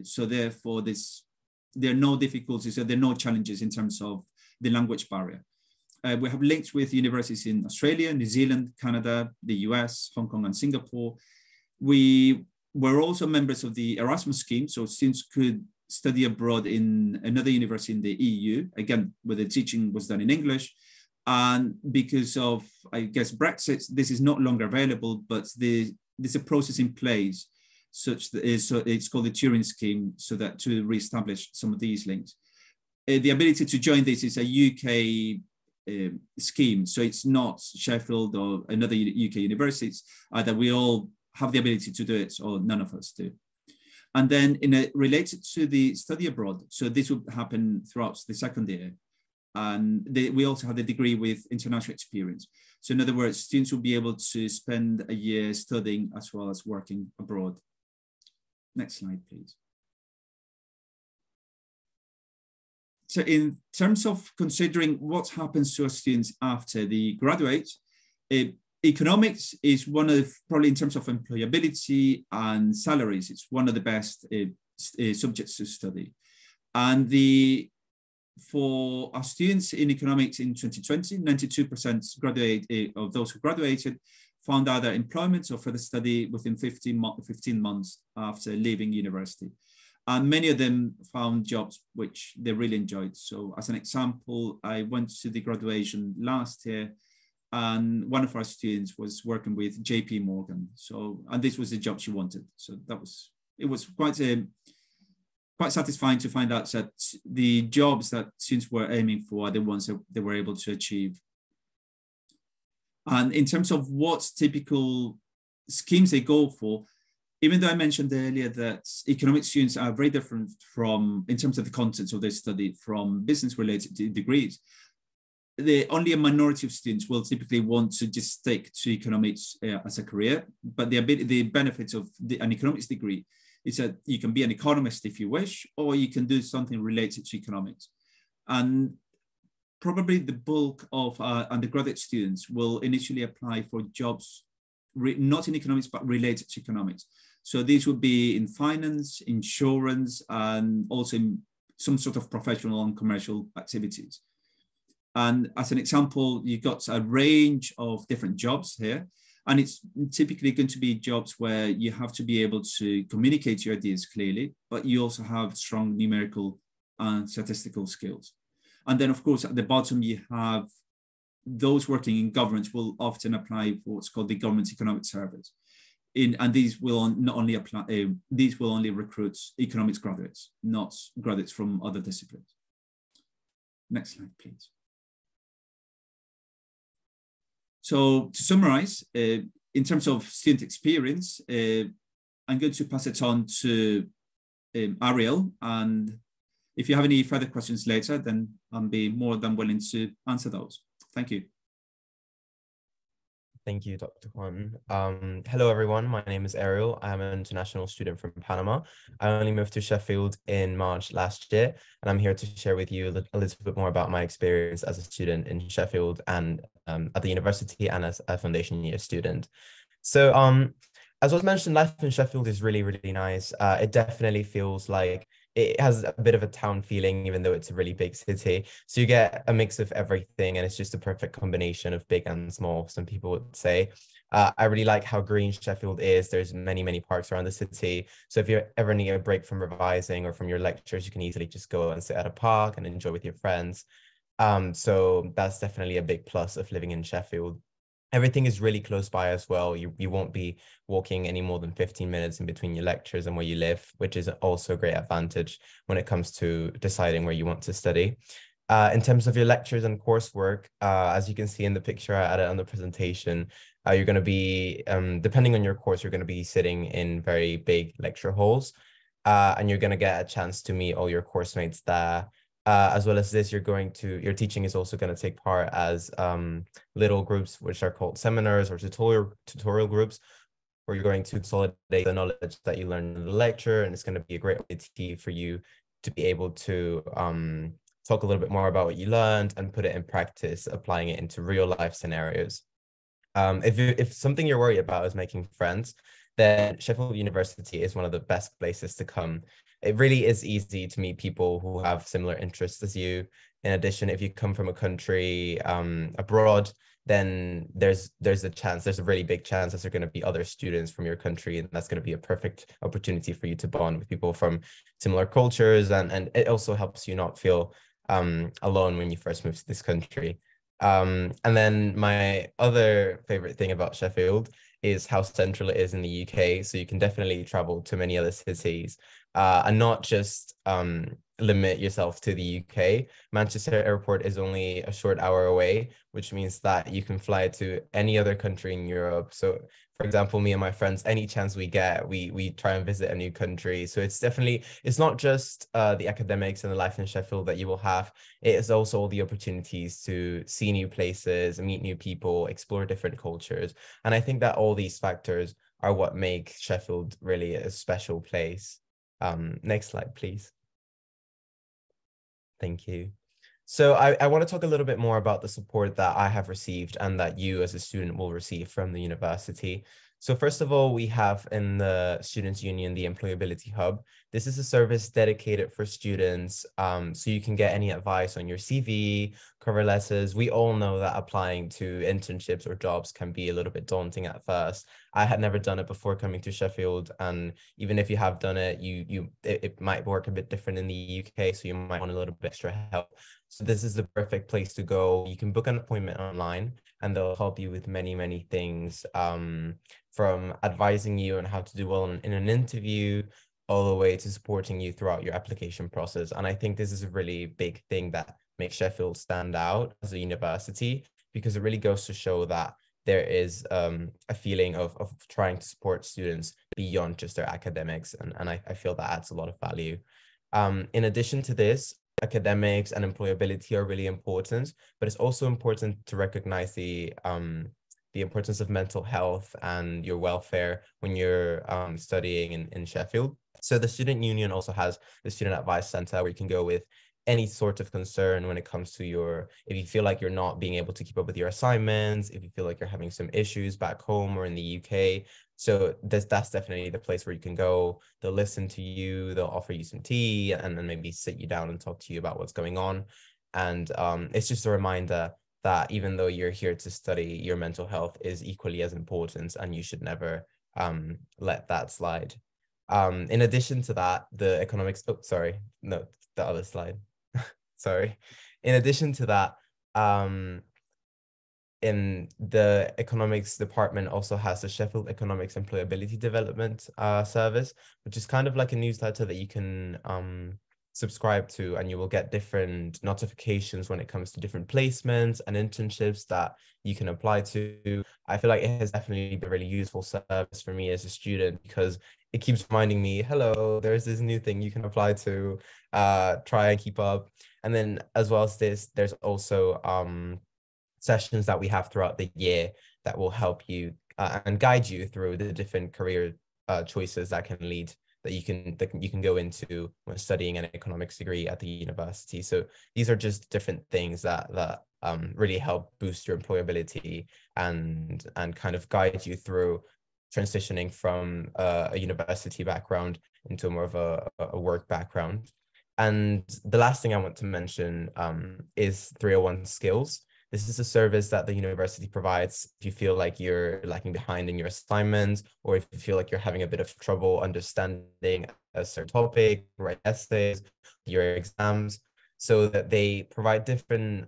So therefore, there are no difficulties, there are no challenges in terms of the language barrier. We have links with universities in Australia, New Zealand, Canada, the US, Hong Kong, and Singapore. We were also members of the Erasmus scheme, so students could study abroad in another university in the EU, again, where the teaching was done in English. And because of, I guess, Brexit, this is no longer available, but there's a process in place such that so it's called the Turing scheme, so that to reestablish some of these links. The ability to join this is a UK scheme, so it's not Sheffield or another UK universities that we all have the ability to do it, or none of us do. And then related to the study abroad, so this would happen throughout the second year. And we also have the degree with international experience. So in other words, students will be able to spend a year studying as well as working abroad. Next slide, please. So in terms of considering what happens to our students after they graduate, economics is one of, probably in terms of employability and salaries, it's one of the best subjects to study. And for our students in economics in 2020, 92% of those who graduated found either employment or further study within 15 months after leaving university. And many of them found jobs which they really enjoyed. So as an example, I went to the graduation last year, and one of our students was working with JP Morgan. So, and this was the job she wanted. So it was quite satisfying to find out that the jobs that students were aiming for are the ones that they were able to achieve. And in terms of what typical schemes they go for, even though I mentioned earlier that economics students are very different from, in terms of the contents of their study, from business-related degrees, only a minority of students will typically want to just stick to economics as a career. But the benefits of an economics degree is that you can be an economist if you wish, or you can do something related to economics. And probably the bulk of undergraduate students will initially apply for jobs not in economics, but related to economics. So these would be in finance, insurance, and also in some sort of professional and commercial activities. And as an example, you've got a range of different jobs here. And it's typically going to be jobs where you have to be able to communicate your ideas clearly, but you also have strong numerical and statistical skills. And then, of course, at the bottom, you have those working in government will often apply for what's called the Government Economic Service. And these will not only apply, these will only recruit economics graduates, not graduates from other disciplines. Next slide, please. So to summarize, in terms of student experience, I'm going to pass it on to Ariel. And if you have any further questions later, then I'll be more than willing to answer those. Thank you. Thank you, Dr. Juan. Hello, everyone. My name is Ariel. I'm an international student from Panama. I only moved to Sheffield in March last year, and I'm here to share with you a little bit more about my experience as a student in Sheffield and at the university and as a foundation year student. So as was mentioned, life in Sheffield is really, really nice. It definitely feels like it has a bit of a town feeling, even though it's a really big city. So you get a mix of everything, and it's just a perfect combination of big and small, some people would say. I really like how green Sheffield is. There's many, many parks around the city. So if you ever need a break from revising or from your lectures, you can easily just go and sit at a park and enjoy with your friends. So that's definitely a big plus of living in Sheffield. Everything is really close by as well. You won't be walking any more than 15 minutes in between your lectures and where you live, which is also a great advantage when it comes to deciding where you want to study. In terms of your lectures and coursework, as you can see in the picture I added on the presentation, you're going to be, depending on your course, you're going to be sitting in very big lecture halls, and you're going to get a chance to meet all your course mates there. As well as this, your teaching is also going to take part as little groups, which are called seminars or tutorial groups, where you're going to consolidate the knowledge that you learned in the lecture. And it's going to be a great opportunity for you to be able to talk a little bit more about what you learned and put it in practice, applying it into real life scenarios. If something you're worried about is making friends, then Sheffield University is one of the best places to come. It really is easy to meet people who have similar interests as you. In addition, if you come from a country abroad, then there's a really big chance that there are going to be other students from your country, and that's going to be a perfect opportunity for you to bond with people from similar cultures, and it also helps you not feel alone when you first move to this country. And then my other favorite thing about Sheffield is how central it is in the UK. So you can definitely travel to many other cities and not just limit yourself to the UK. Manchester Airport is only a short hour away, which means that you can fly to any other country in Europe. So for example, me and my friends, any chance we get, we try and visit a new country. So it's not just the academics and the life in Sheffield that you will have. It is also all the opportunities to see new places, meet new people, explore different cultures. And I think that all these factors are what make Sheffield really a special place. Next slide, please. Thank you. So I want to talk a little bit more about the support that I have received and that you as a student will receive from the university. So first of all, we have in the Students' Union, the Employability Hub. This is a service dedicated for students, so you can get any advice on your CV, cover letters. We all know that applying to internships or jobs can be a little bit daunting at first. I had never done it before coming to Sheffield, and even if you have done it, it might work a bit different in the UK, so you might want a little bit extra help. So this is the perfect place to go. You can book an appointment online, and they'll help you with many, many things, from advising you on how to do well in an interview, all the way to supporting you throughout your application process. And I think this is a really big thing that makes Sheffield stand out as a university, because it really goes to show that there is a feeling of trying to support students beyond just their academics. And I feel that adds a lot of value. In addition to this, academics and employability are really important, but it's also important to recognize the importance of mental health and your welfare when you're studying in Sheffield. So the Student Union also has the Student Advice Center, where you can go with any sort of concern when it comes to if you feel like you're not being able to keep up with your assignments, if you feel like you're having some issues back home or in the UK. So that's definitely the place where you can go. They'll listen to you, they'll offer you some tea, and then maybe sit you down and talk to you about what's going on. And it's just a reminder that even though you're here to study, your mental health is equally as important, and you should never let that slide. In addition to that, the economics, oh, sorry, no, the other slide. Sorry. In addition to that, in the economics department also has the Sheffield Economics Employability Development Service, which is kind of like a newsletter that you can subscribe to, and you will get different notifications when it comes to different placements and internships that you can apply to. I feel like it has definitely been a really useful service for me as a student, because it keeps reminding me, hello, there's this new thing you can apply to, try and keep up. And then as well as this, there's also sessions that we have throughout the year that will help you and guide you through the different career choices that you can go into when studying an economics degree at the university. So these are just different things that really help boost your employability and kind of guide you through transitioning from a university background into more of a work background. And the last thing I want to mention is 301 Skills. This is a service that the university provides if you feel like you're lagging behind in your assignments, or if you feel like you're having a bit of trouble understanding a certain topic, write essays, your exams, so that they provide different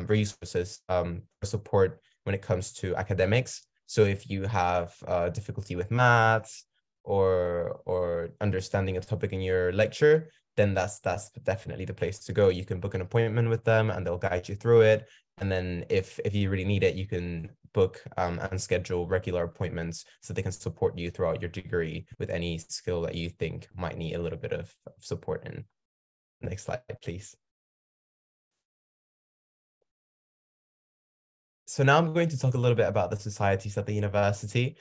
resources for support when it comes to academics. So if you have difficulty with maths or understanding a topic in your lecture, then that's definitely the place to go. You can book an appointment with them and they'll guide you through it. And then if you really need it, you can book and schedule regular appointments so they can support you throughout your degree with any skill that you think might need a little bit of support in. Next slide, please. So now I'm going to talk a little bit about the societies at the university.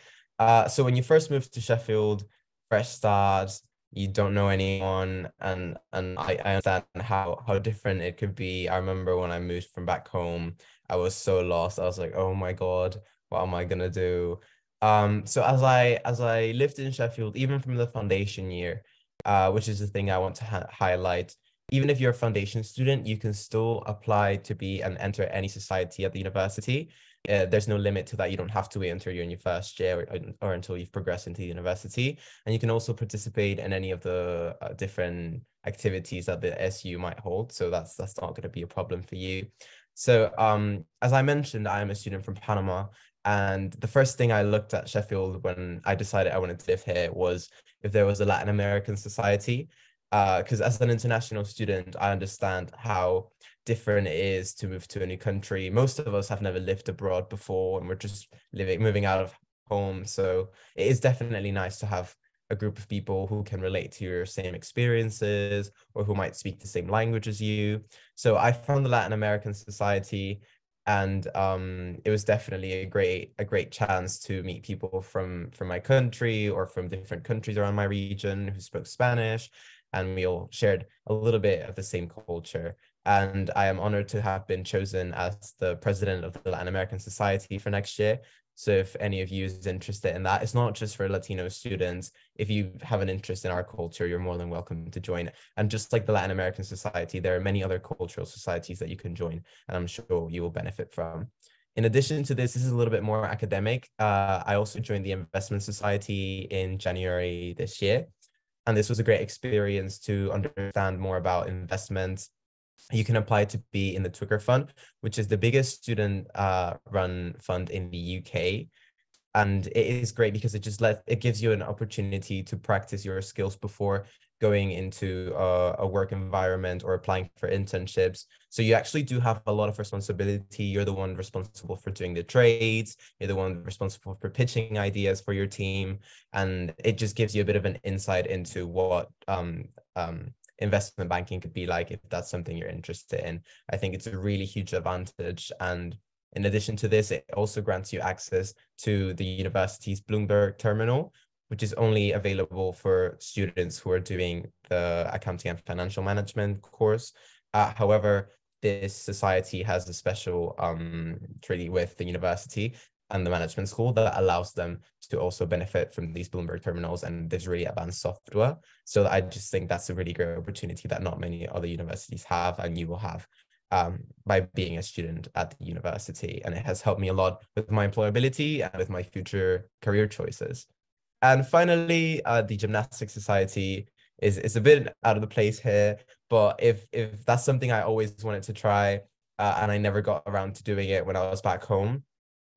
So when you first move to Sheffield, fresh start, you don't know anyone, and I understand how different it could be. I remember when I moved from back home, I was so lost. I was like, oh my God, what am I gonna do? So as I lived in Sheffield, even from the foundation year, which is the thing I want to highlight, even if you're a foundation student, you can still apply to be and enter any society at the university. There's no limit to that. You don't have to wait until you're in your first year or until you've progressed into university. And you can also participate in any of the different activities that the SU might hold. So that's not going to be a problem for you. So as I mentioned, I'm a student from Panama. And the first thing I looked at Sheffield when I decided I wanted to live here was if there was a Latin American society. Because as an international student, I understand how different it is to move to a new country. Most of us have never lived abroad before, and we're just moving out of home. So it is definitely nice to have a group of people who can relate to your same experiences or who might speak the same language as you. So I found the Latin American Society, and it was definitely a great chance to meet people from my country or from different countries around my region who spoke Spanish. And we all shared a little bit of the same culture. And I am honored to have been chosen as the president of the Latin American Society for next year. So if any of you is interested in that, it's not just for Latino students. If you have an interest in our culture, you're more than welcome to join. And just like the Latin American Society, there are many other cultural societies that you can join, and I'm sure you will benefit from. In addition to this is a little bit more academic. I also joined the Investment Society in January this year. And this was a great experience to understand more about investments. You can apply to be in the Twigger Fund, which is the biggest student run fund in the UK. And it is great because it gives you an opportunity to practice your skills before going into a work environment or applying for internships. So you actually do have a lot of responsibility. You're the one responsible for doing the trades. You're the one responsible for pitching ideas for your team. And it just gives you a bit of an insight into what investment banking could be like if that's something you're interested in. I think it's a really huge advantage. And in addition to this, it also grants you access to the university's Bloomberg terminal, which is only available for students who are doing the accounting and financial management course. However, this society has a special treaty with the university and the management school that allows them to also benefit from these Bloomberg terminals and this really advanced software. So I just think that's a really great opportunity that not many other universities have, and you will have. by being a student at the university. And it has helped me a lot with my employability and with my future career choices. And finally, the Gymnastics Society is a bit out of the place here, but if that's something I always wanted to try, and I never got around to doing it when I was back home.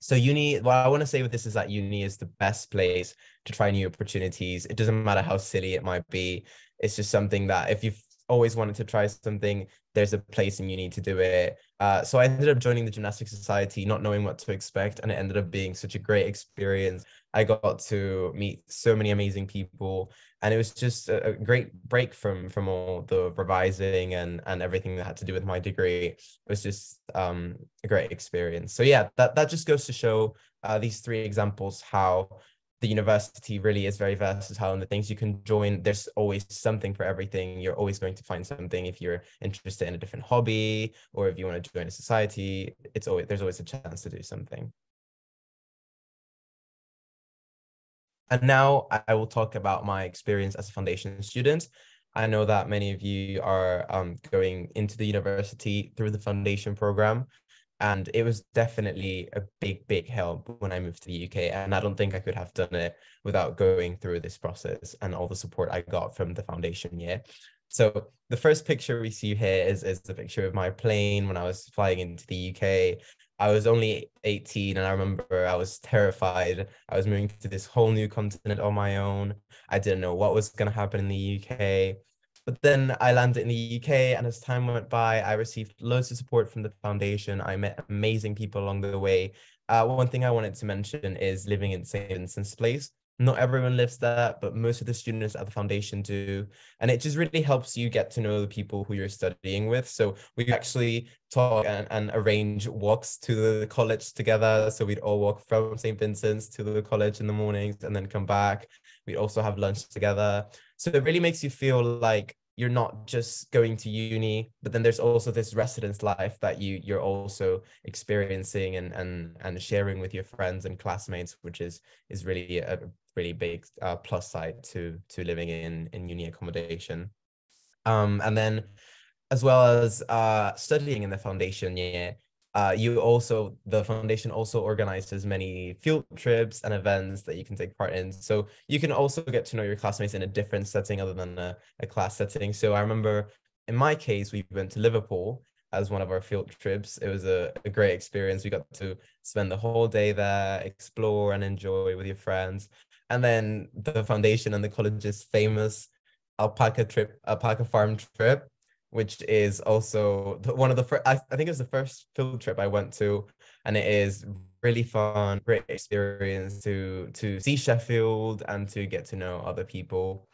So uni, what I want to say with this is that uni is the best place to try new opportunities. It doesn't matter how silly it might be. It's just something that if you've always wanted to try something, there's a place in uni to do it. So I ended up joining the Gymnastics Society, not knowing what to expect, and it ended up being such a great experience. I got to meet so many amazing people, and it was just a great break from all the revising and everything that had to do with my degree. It was just a great experience. So yeah, that just goes to show these three examples how the university really is very versatile, and the things you can join, there's always something for everything. You're always going to find something if you're interested in a different hobby, or if you want to join a society, there's always a chance to do something. And now I will talk about my experience as a foundation student. I know that many of you are going into the university through the foundation program, and it was definitely a big help when I moved to the UK. And I don't think I could have done it without going through this process and all the support I got from the foundation year. So the first picture we see here is the picture of my plane when I was flying into the UK. I was only 18, and I remember I was terrified. I was moving to this whole new continent on my own. I didn't know what was going to happen in the UK. But then I landed in the UK, and as time went by, I received loads of support from the foundation. I met amazing people along the way. One thing I wanted to mention is living in St. Vincent's Place. Not everyone lives there, but most of the students at the foundation do. And it just really helps you get to know the people who you're studying with. So we actually talk and arrange walks to the college together. So we'd all walk from St. Vincent's to the college in the mornings and then come back. We also have lunch together. So it really makes you feel like you're not just going to uni, but then there's also this residence life that you're also experiencing and sharing with your friends and classmates, which is really a really big plus side to living in uni accommodation. And then as well as studying in the foundation year, the foundation also organizes many field trips and events that you can take part in. So you can also get to know your classmates in a different setting other than a class setting. So I remember in my case, we went to Liverpool as one of our field trips. It was a great experience. We got to spend the whole day there, explore and enjoy with your friends. And then the foundation and the college's famous alpaca farm trip, which is also one of the first, I think it was the first field trip I went to, and it is really fun, great experience to see Sheffield and to get to know other people.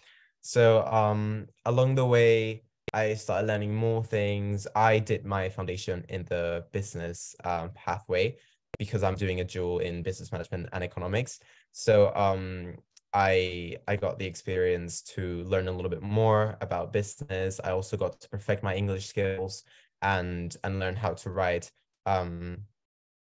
So along the way, I started learning more things. I did my foundation in the business pathway because I'm doing a dual in business management and economics. So I got the experience to learn a little bit more about business. I also got to perfect my English skills and learn how to write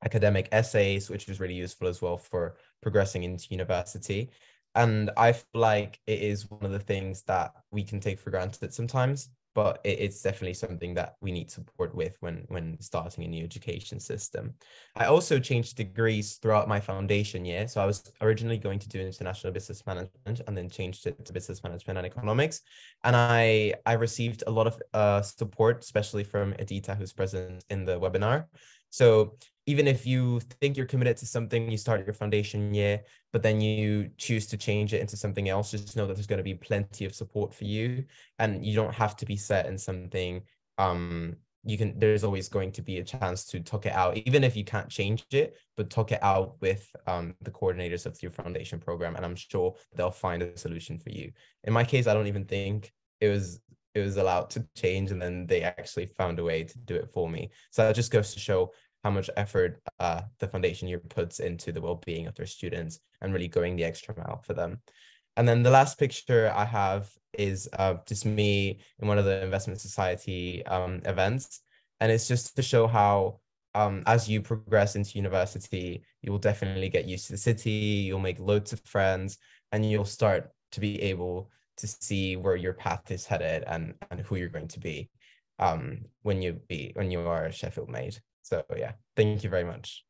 academic essays, which was really useful as well for progressing into university. And I feel like it is one of the things that we can take for granted sometimes, but it's definitely something that we need support with when starting a new education system. I also changed degrees throughout my foundation year. So I was originally going to do international business management and then changed it to business management and economics. And I received a lot of support, especially from Edita, who's present in the webinar. So even if you think you're committed to something, you start your foundation year, but then you choose to change it into something else, just know that there's going to be plenty of support for you, and you don't have to be set in something. There's always going to be a chance to talk it out, even if you can't change it, but talk it out with the coordinators of your foundation program, and I'm sure they'll find a solution for you. In my case, I don't even think it was allowed to change, and then they actually found a way to do it for me. So that just goes to show how much effort the foundation year puts into the well-being of their students and really going the extra mile for them. And then the last picture I have is just me in one of the investment society events. And it's just to show how as you progress into university, you will definitely get used to the city, you'll make loads of friends, and you'll start to be able to see where your path is headed and who you're going to be. when you are a Sheffield made. So yeah, thank you very much.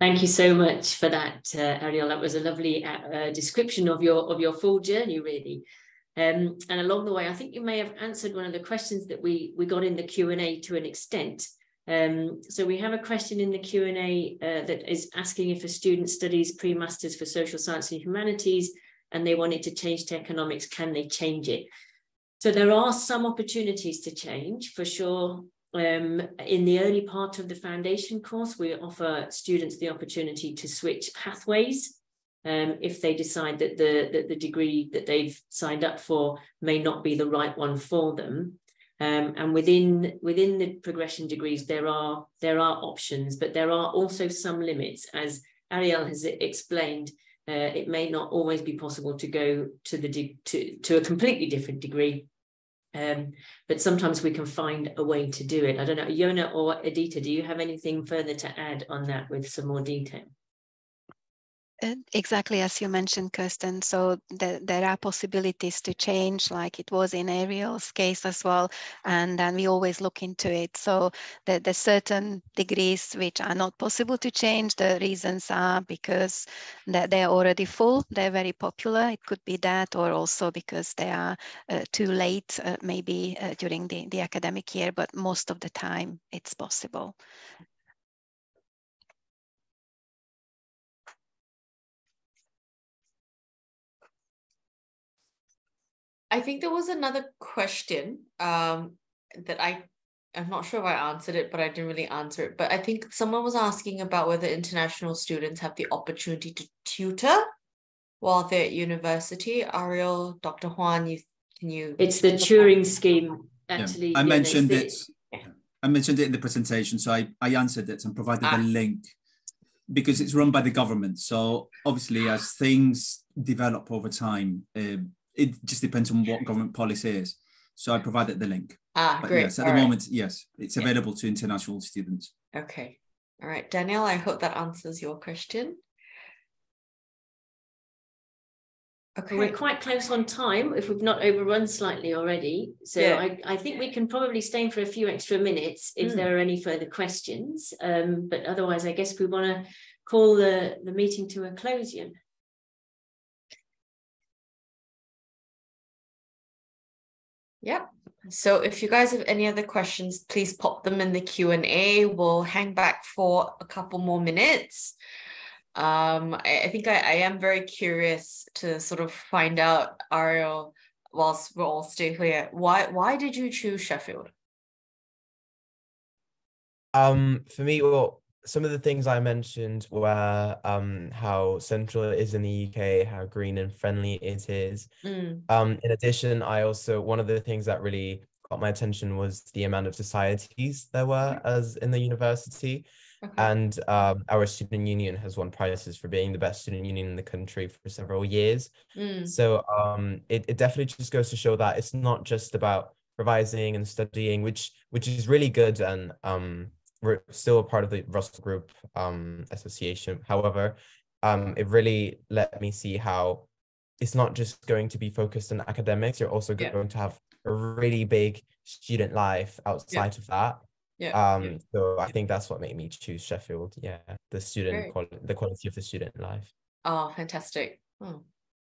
Thank you so much for that, Ariel. That was a lovely description of your full journey, really. And along the way, I think you may have answered one of the questions that we got in the Q&A to an extent. So we have a question in the Q&A that is asking if a student studies pre-masters for social science and humanities and they wanted to change to economics, can they change it? So there are some opportunities to change, for sure. In the early part of the foundation course, we offer students the opportunity to switch pathways if they decide that the degree that they've signed up for may not be the right one for them. And within the progression degrees, there are options, but there are also some limits. As Ariel has explained, it may not always be possible to go to a completely different degree. But sometimes we can find a way to do it. I don't know, Yona or Edita, do you have anything further to add on that with some more detail? Exactly as you mentioned, Kirsten. So there are possibilities to change, like it was in Ariel's case as well. And then we always look into it. So there's certain degrees which are not possible to change. The reasons are because they're already full. They're very popular. It could be that, or also because they are too late, maybe during the academic year. But most of the time, it's possible. I think there was another question that I'm not sure if I answered it, but I didn't really answer it. But I think someone was asking about whether international students have the opportunity to tutor while they're at university. Ariel, Dr. Juan, can you? It's the Turing scheme, actually. Yeah, I mentioned it. I mentioned it in the presentation, so I answered it and provided a link because it's run by the government. So obviously, as things develop over time, it just depends on what government policy is. So I provided the link. But Great. yes, at the moment, yes, it's available to international students. Okay. All right, Danielle, I hope that answers your question. Okay. We're quite close on time, if we've not overrun slightly already. So yeah. I think we can probably stay for a few extra minutes if there are any further questions. But otherwise, I guess we want to call the meeting to a close, Jan. Yep. So if you guys have any other questions, please pop them in the Q&A. We'll hang back for a couple more minutes. I think I am very curious to sort of find out, Ariel, whilst we're all still here, why did you choose Sheffield? For me, well, some of the things I mentioned were how central it is in the UK, how green and friendly it is. In addition, one of the things that really got my attention was the amount of societies there were as in the university. Okay. And our student union has won prizes for being the best student union in the country for several years. So it definitely just goes to show that it's not just about revising and studying, which is really good, and we're still a part of the Russell Group Association. However, it really let me see how it's not just going to be focused on academics. You're also going to have a really big student life outside of that. So I think that's what made me choose Sheffield. The quality of the student life. Oh, fantastic. Oh,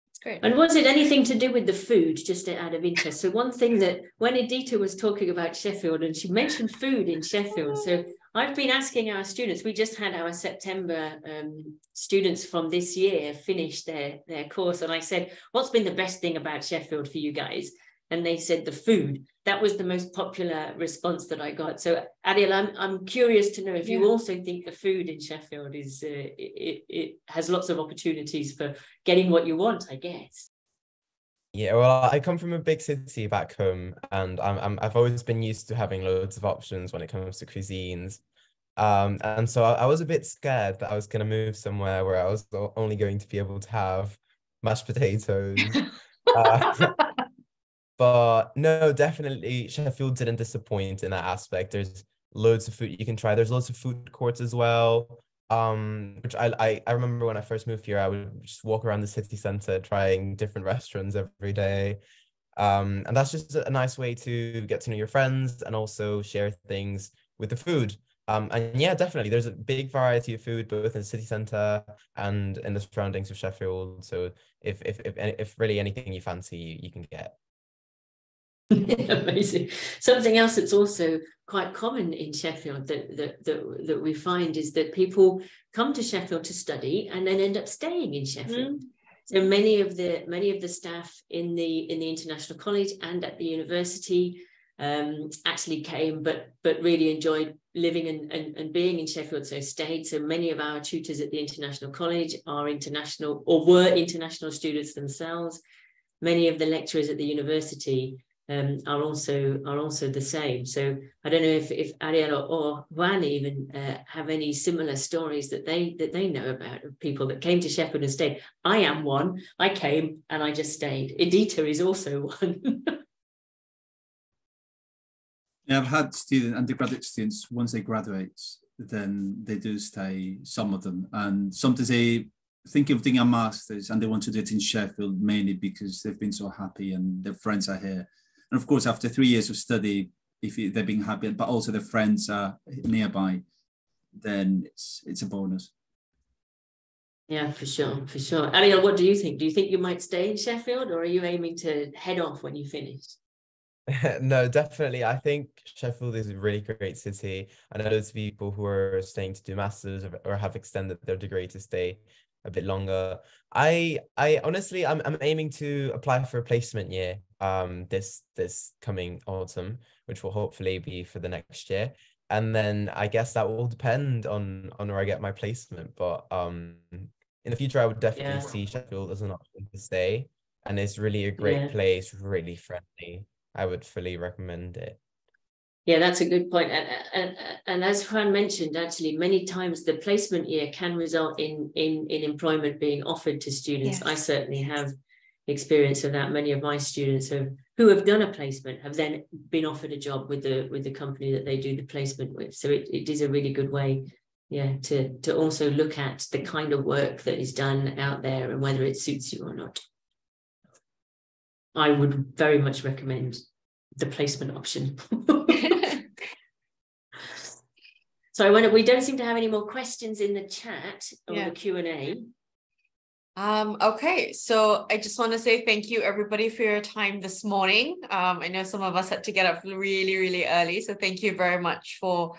that's great. And was it anything to do with the food, just out of interest? So one thing that when Edita was talking about Sheffield, and she mentioned food in Sheffield, so I've been asking our students, we just had our September students from this year finish their course, and I said, what's been the best thing about Sheffield for you guys? And they said the food. That was the most popular response that I got. So Ariel, I'm curious to know if you also think the food in Sheffield is it has lots of opportunities for getting what you want, I guess. Yeah, well, I come from a big city back home, and I've always been used to having loads of options when it comes to cuisines. And so I was a bit scared that I was going to move somewhere where I was only going to be able to have mashed potatoes. But no, definitely Sheffield didn't disappoint in that aspect. There's loads of food you can try. There's lots of food courts as well. Which I remember when I first moved here, I would just walk around the city centre trying different restaurants every day. And that's just a nice way to get to know your friends and also share things with the food. And yeah, definitely, there's a big variety of food both in the city centre and in the surroundings of Sheffield. So if really anything you fancy, you can get. Amazing. Something else that's also quite common in Sheffield that we find is that people come to Sheffield to study and then end up staying in Sheffield. So many of the staff in the International College and at the university actually came, but really enjoyed living and being in Sheffield, so stayed. So many of our tutors at the International College are international or were international students themselves. Many of the lecturers at the university are also the same. So I don't know if Ariel or Juan even have any similar stories that they know about of people that came to Sheffield and stayed. I am one. I came and I just stayed. Edita is also one. Yeah, I've had undergraduate students, once they graduate, then they do stay, some of them. And sometimes they think of doing a master's and they want to do it in Sheffield, mainly because they've been so happy and their friends are here. And of course, after 3 years of study, if they've been happy, but also their friends are nearby, then it's a bonus. Yeah, for sure, for sure. Ariel, what do you think? Do you think you might stay in Sheffield, or are you aiming to head off when you finish? No, definitely. I think Sheffield is a really great city. I know there's people who are staying to do masters or have extended their degree to stay a bit longer. I honestly, I'm aiming to apply for a placement year this coming autumn, which will hopefully be for the next year. And then I guess that will depend on where I get my placement. But in the future, I would definitely see Sheffield as an option to stay. And it's really a great place, really friendly. I would fully recommend it. Yeah, that's a good point. And as Juan mentioned, actually, many times the placement year can result in employment being offered to students. Yes. I certainly have experience of that. Many of my students who have done a placement have then been offered a job with the company that they do the placement with. So it is a really good way, to also look at the kind of work that is done out there and whether it suits you or not. I would very much recommend the placement option. So we don't seem to have any more questions in the chat or the Q&A. Okay, so I just want to say thank you everybody for your time this morning. I know some of us had to get up really, really early, so thank you very much for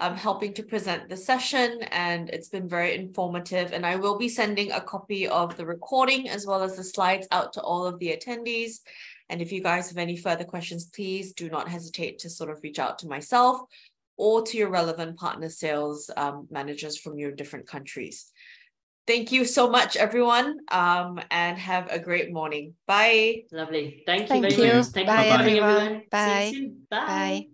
helping to present the session, and it's been very informative. And I will be sending a copy of the recording as well as the slides out to all of the attendees. And if you guys have any further questions, please do not hesitate to sort of reach out to myself or to your relevant partner sales managers from your different countries. Thank you so much, everyone, and have a great morning. Bye. Lovely. Thank you very much. Thank you for coming, everyone. Bye. See you soon. Bye. Bye.